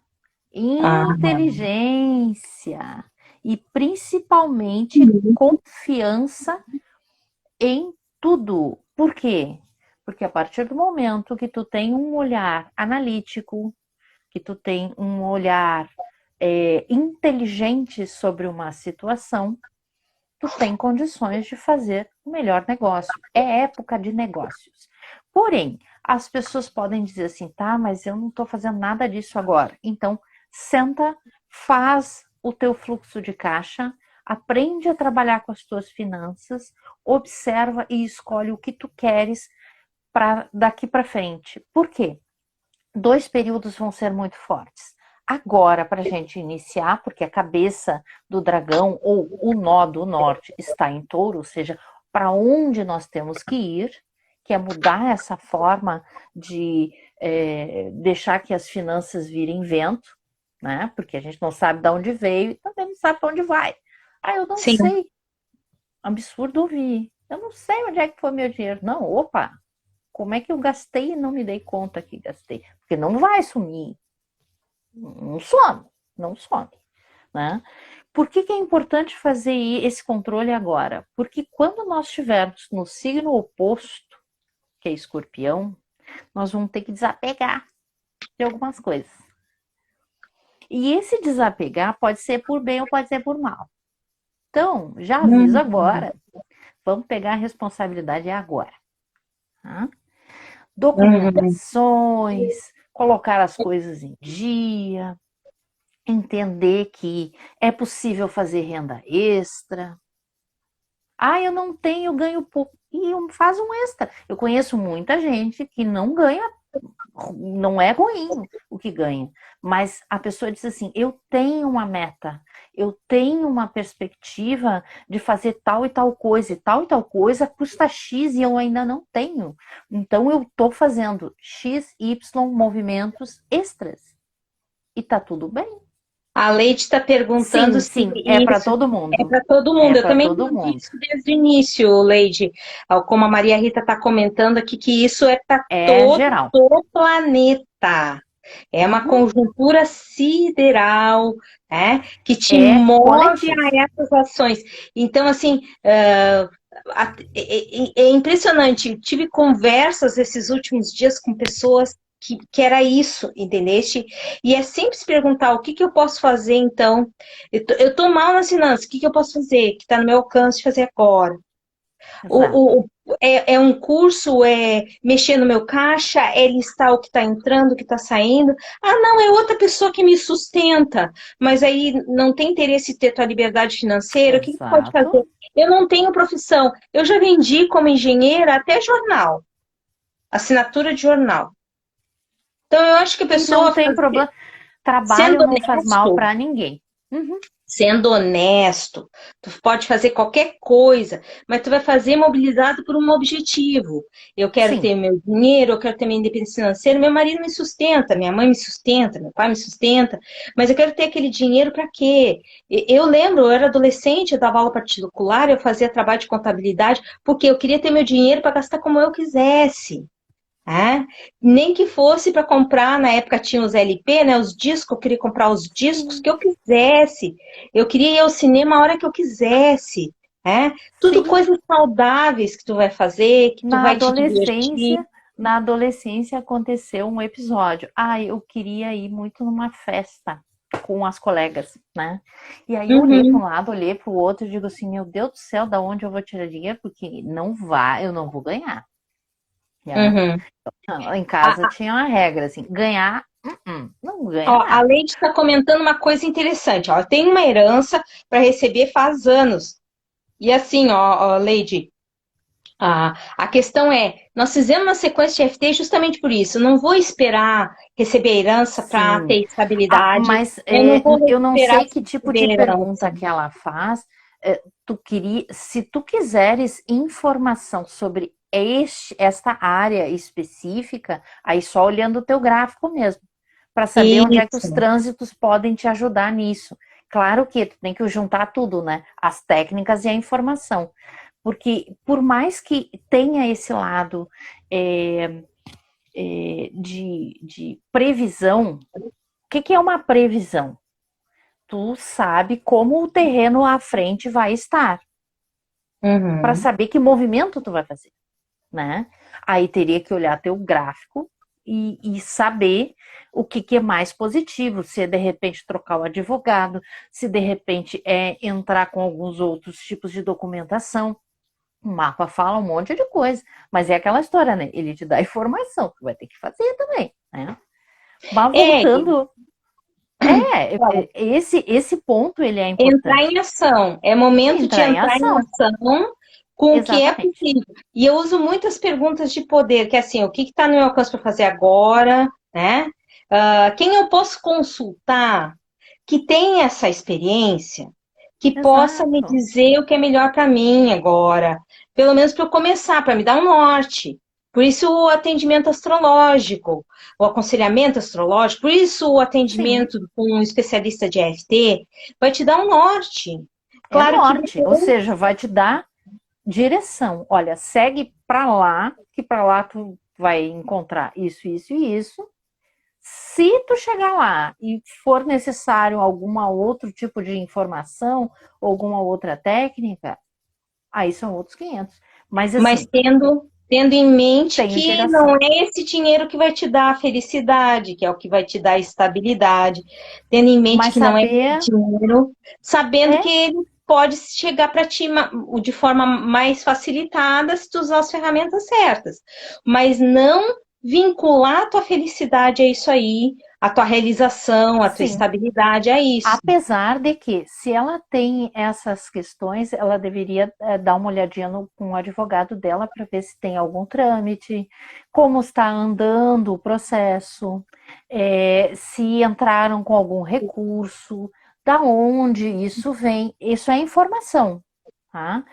Ah, inteligência e principalmente confiança em tudo. Por quê? Porque a partir do momento que tu tem um olhar analítico, que tu tem um olhar inteligente sobre uma situação, tu tem condições de fazer o melhor negócio. É época de negócios. Porém, as pessoas podem dizer assim, tá, mas eu não estou fazendo nada disso agora. Então, senta, faz o teu fluxo de caixa, aprende a trabalhar com as tuas finanças, observa e escolhe o que tu queres para daqui para frente. Por quê? Dois períodos vão ser muito fortes. agora para a gente iniciar, porque a cabeça do dragão ou o nó do norte está em touro, ou seja, para onde nós temos que ir, que é mudar essa forma de deixar que as finanças virem vento, né? Porque a gente não sabe de onde veio e também não sabe para onde vai. Ah, eu não Sim. sei. Absurdo ouvir. Eu não sei onde é que foi meu dinheiro. Não, opa, como é que eu gastei e não me dei conta que gastei? Porque não vai sumir. Não some, não some. Né? Por que é importante fazer esse controle agora? Porque quando nós estivermos no signo oposto, que é escorpião, nós vamos ter que desapegar de algumas coisas. E esse desapegar pode ser por bem ou pode ser por mal. Então, já aviso agora, vamos pegar a responsabilidade agora. Tá? Documentações, colocar as coisas em dia, entender que é possível fazer renda extra. Ah, eu não tenho, ganho pouco. E faz um extra. Eu conheço muita gente que não ganha, não é ruim o que ganha. Mas a pessoa diz assim, eu tenho uma meta, eu tenho uma perspectiva de fazer tal e tal coisa custa X e eu ainda não tenho. Então eu estou fazendo X, Y movimentos extras. E tá tudo bem. A Leite está perguntando sim, se é para todo mundo. É para todo mundo. É Eu também todo disse mundo. isso desde o início, Leide. Como a Maria Rita está comentando aqui, que isso é para geral. todo o planeta. É uma conjuntura sideral, né, que te move coletivo. a essas ações. Então, assim, é impressionante. Eu tive conversas esses últimos dias com pessoas que era isso, entendeste? E é sempre se perguntar o que eu posso fazer, então. Eu tô mal nas finanças, o que eu posso fazer? Que está no meu alcance de fazer agora. É um curso, é mexer no meu caixa, é listar o que está entrando, o que está saindo. Ah, não, é outra pessoa que me sustenta. Mas aí não tem interesse em ter tua liberdade financeira, o que pode fazer? Eu não tenho profissão. Eu já vendi como engenheira até jornal. Assinatura de jornal. Então, eu acho que a pessoa... Não tem problema. Trabalho não faz mal para ninguém. Sendo honesto, tu pode fazer qualquer coisa, mas tu vai fazer mobilizado por um objetivo. Eu quero ter meu dinheiro, eu quero ter minha independência financeira, meu marido me sustenta, minha mãe me sustenta, meu pai me sustenta, mas eu quero ter aquele dinheiro para quê? Eu lembro, eu era adolescente, eu dava aula particular, eu fazia trabalho de contabilidade, porque eu queria ter meu dinheiro para gastar como eu quisesse. Nem que fosse para comprar, na época tinha os LP, né, os discos, eu queria comprar os discos que eu quisesse, eu queria ir ao cinema a hora que eu quisesse, tudo coisas saudáveis que tu vai fazer, que tu vai te divertir. Na adolescência aconteceu um episódio, eu queria ir muito numa festa com as colegas, né, e aí eu olhei para um lado, olhei para o outro e digo assim, meu Deus do céu, da onde eu vou tirar dinheiro, porque eu não vou ganhar. Em casa tinha uma regra, assim, ganhar, não ganha. A Leide está comentando uma coisa interessante. Eu tenho uma herança para receber faz anos. E assim, Leide, a questão é, nós fizemos uma sequência de FT justamente por isso. Eu não vou esperar receber a herança para ter estabilidade. Mas eu não sei que tipo de pergunta que ela faz. Se tu quiseres informação sobre esta área específica, aí só olhando o teu gráfico mesmo, para saber onde é que os trânsitos podem te ajudar nisso. Claro que tu tem que juntar tudo, né? As técnicas e a informação. Porque por mais que tenha esse lado de previsão, o que é uma previsão? Tu sabe como o terreno à frente vai estar. Para saber que movimento tu vai fazer. Né? Aí teria que olhar teu gráfico e saber o que é mais positivo, se é de repente trocar o advogado, se de repente é entrar com alguns outros tipos de documentação. O mapa fala um monte de coisa, mas é aquela história, né? Ele te dá informação, tu vai ter que fazer também, né? Mas voltando... esse ponto ele é importante. Entrar em ação. É momento de entrar em ação com o que é possível. E eu uso muitas perguntas de poder, que é assim, o que está no meu alcance para fazer agora, né? Quem eu posso consultar que tem essa experiência, que possa me Exato. dizer o que é melhor para mim agora, pelo menos para eu começar, para me dar um norte. Por isso o atendimento astrológico, o aconselhamento astrológico, por isso o Sim, atendimento com um especialista de EFT vai te dar um norte. é Claro que norte, ou depois, seja, vai te dar direção. Olha, segue para lá, que para lá tu vai encontrar isso, isso e isso. Se tu chegar lá e for necessário algum outro tipo de informação, alguma outra técnica, aí são outros 500. Mas mas assim, tendo em mente tem que não interação. é esse dinheiro que vai te dar a felicidade, que é o que vai te dar a estabilidade, tendo em mente Mas que não é esse saber dinheiro, sabendo que é ele pode chegar para ti de forma mais facilitada se tu usar as ferramentas certas, mas não vincular a tua felicidade a isso aí, a tua realização, a tua sim. estabilidade a isso. Apesar de que, se ela tem essas questões, ela deveria dar uma olhadinha com o advogado dela para ver se tem algum trâmite, como está andando o processo, se entraram com algum recurso, da onde isso vem. Isso é informação, tá?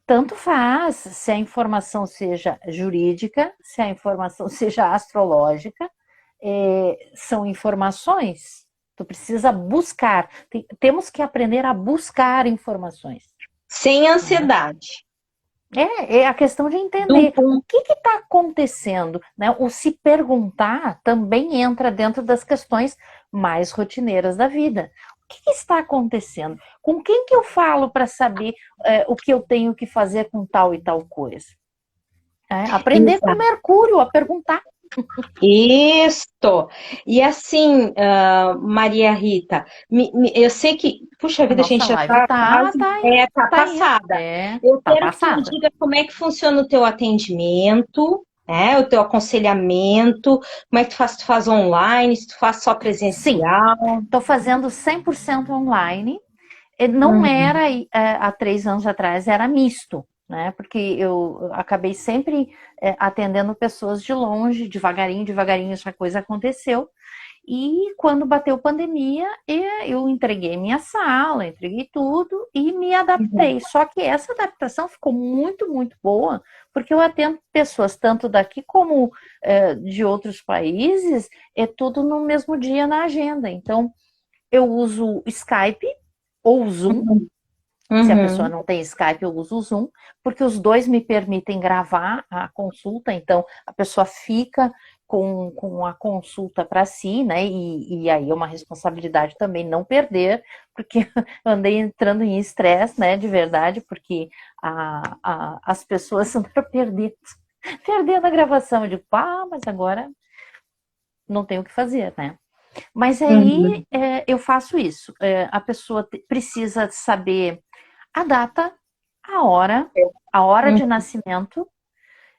Tanto faz se a informação seja jurídica, se a informação seja astrológica, são informações. Tu precisa buscar. Temos que aprender a buscar informações. Sem Né? ansiedade. É a questão de Do entender o ponto. que está acontecendo. Né? O se perguntar também entra dentro das questões mais rotineiras da vida. O que está acontecendo? Com quem que eu falo para saber o que eu tenho que fazer com tal e tal coisa? Aprender com Mercúrio a perguntar. Isto. E assim, Maria Rita, eu sei que, puxa A vida, a nossa gente já live está quase, tá tá indo. passada. Eu Tá quero que tu me passada. diga como é que funciona o teu atendimento, né, o teu aconselhamento, como é que tu faz online, se tu faz só Sim, presencial. estou fazendo 100% online. Não Uhum, era, há 3 anos atrás, era misto, né? Porque eu acabei sempre atendendo pessoas de longe, devagarinho, devagarinho essa coisa aconteceu. E quando bateu pandemia, eu entreguei minha sala, entreguei tudo e me uhum, adaptei. Só que essa adaptação ficou muito, muito boa, porque eu atendo pessoas tanto daqui como de outros países, é tudo no mesmo dia na agenda. Então, eu uso Skype ou Zoom. Se a pessoa uhum, não tem Skype, eu uso o Zoom, porque os dois me permitem gravar a consulta, então a pessoa fica com a consulta para si, né? E aí é uma responsabilidade também não perder, porque eu andei entrando em estresse, né? De verdade, porque as pessoas andaram perdendo a gravação. Eu digo, mas agora não tem o que fazer, né? Mas aí uhum, eu faço isso. A pessoa precisa saber a data, a hora de uhum, nascimento,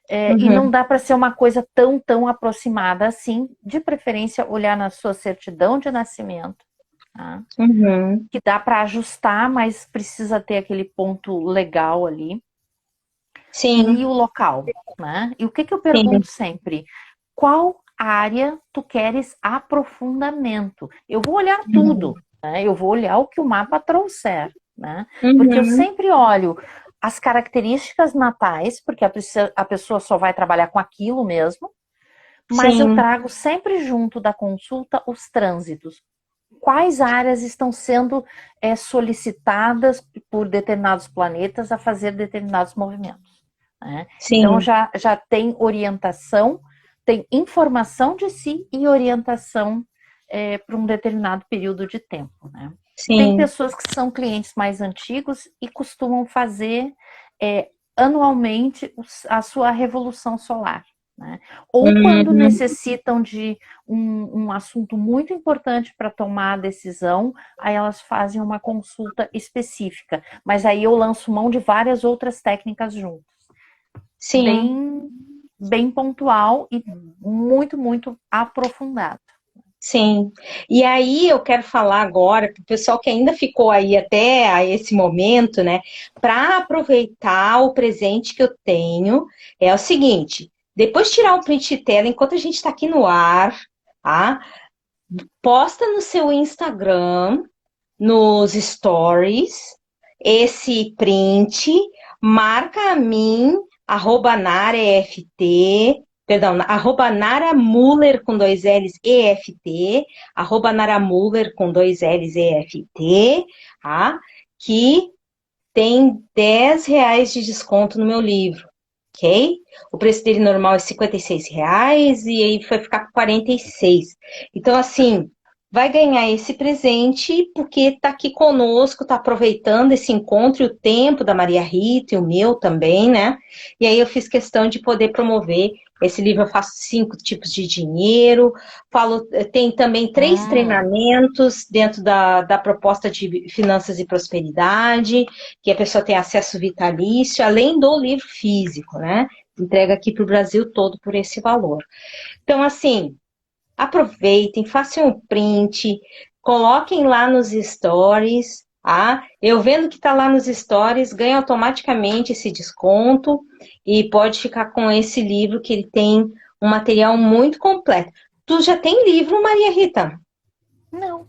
e não uhum, dá para ser uma coisa tão aproximada assim. De preferência, olhar na sua certidão de nascimento, tá? uhum. Que dá para ajustar, mas precisa ter aquele ponto legal ali. E Sim, o local, né? E o que eu pergunto sim. sempre? Qual área tu queres aprofundamento? Eu vou olhar tudo, Uhum, né? Eu vou olhar o que o mapa trouxer, né? Porque eu uhum. sempre olho as características natais, porque a pessoa só vai trabalhar com aquilo mesmo, mas eu Sim. trago sempre junto da consulta os trânsitos. Quais áreas estão sendo solicitadas por determinados planetas a fazer determinados movimentos? Né? Então Sim, já tem orientação, tem informação de si e orientação para um determinado período de tempo. Né? Tem sim. pessoas que são clientes mais antigos e costumam fazer anualmente a sua revolução solar. Né? Ou quando Uhum. necessitam de um assunto muito importante para tomar a decisão, aí elas fazem uma consulta específica. Mas aí eu lanço mão de várias outras técnicas juntas. Sim, Bem pontual e muito aprofundado. sim. E aí eu quero falar agora para o pessoal que ainda ficou aí até a esse momento, né? Para aproveitar o presente que eu tenho, é o seguinte: depois tirar um print de tela enquanto a gente está aqui no ar, tá? posta no seu Instagram, nos stories, esse print, marca a mim, @naraeft, perdão, @naramuller com 2 L's EFT, @naramuller com 2 L's EFT, tá? Que tem R$ 10 de desconto no meu livro, ok? O preço dele normal é R$ 56 e aí vai ficar por 46. Então, assim, vai ganhar esse presente porque tá aqui conosco, tá aproveitando esse encontro e o tempo da Maria Rita e o meu também, né? E aí eu fiz questão de poder promover esse livro. Eu faço 5 tipos de dinheiro, tem também 3 treinamentos dentro da proposta de finanças e prosperidade, que a pessoa tem acesso vitalício, além do livro físico, né? Entrega aqui para o Brasil todo por esse valor. Então, assim, aproveitem, façam um print, coloquem lá nos stories, tá? Eu vendo que está lá nos stories, ganho automaticamente esse desconto e pode ficar com esse livro que ele tem um material muito completo. Tu já tem livro, Maria Rita? Não.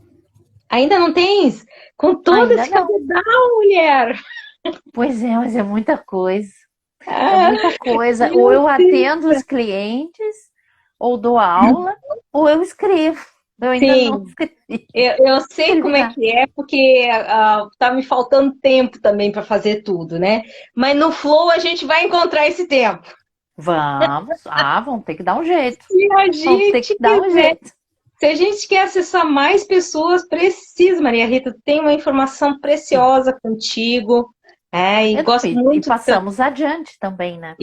Ainda não tens? Com todo Ainda esse não. cabedal, mulher! Pois é, mas é muita coisa. É Ah, muita coisa. meu Ou eu Deus. atendo os clientes, ou dou aula, ou eu escrevo. Eu ainda não Sim, escrevi. eu sei Escrevi como é nada. que é, porque tá me faltando tempo também para fazer tudo, né? Mas no Flow a gente vai encontrar esse tempo. Vamos. Ah, vamos ter que dar um jeito. Se a Vamos ter que gente dar um quiser, jeito. se a gente quer acessar mais pessoas, precisa, Maria Rita, tem uma informação Sim. preciosa contigo, e gosto E muito passamos adiante também, né?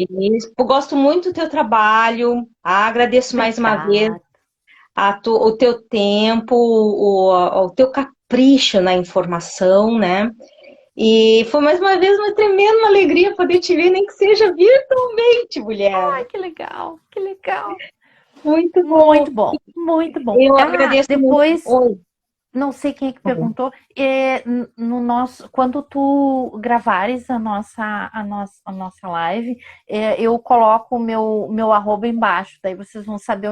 gosto muito do teu trabalho, agradeço mais uma vez Obrigada. o teu tempo, o teu capricho na informação, né? E foi mais uma vez uma tremenda alegria poder te ver, nem que seja virtualmente, Ai, mulher. que legal, que legal. Muito bom. Muito bom, muito bom. Eu Ah, agradeço muito. depois, Oi. não sei quem é que perguntou, no nosso, quando tu gravares a nossa live, eu coloco o meu arroba embaixo, daí vocês vão saber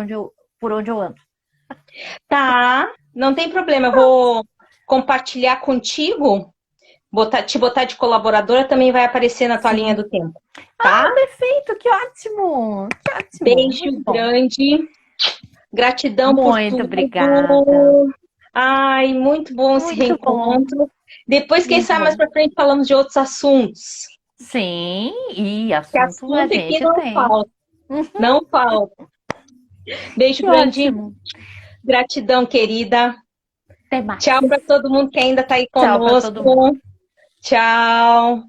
por onde eu ando. Tá, não tem problema. Eu vou compartilhar contigo, te botar de colaboradora, também vai aparecer na tua linha Sim. do tempo, tá? Perfeito, que ótimo, que ótimo, muito Beijo bom. grande. Gratidão por Muito obrigada. tudo. Ai, muito bom esse Muito bom, reencontro. Depois, quem muito sabe mais bom. pra frente, falamos de outros assuntos. Sim, e Que assunto a assunto aqui gente não tem. falta. Não falta. Beijo Que grande. ótimo. Gratidão, querida. Até mais. Tchau para todo mundo que ainda está aí Tchau para todo mundo. conosco. Tchau.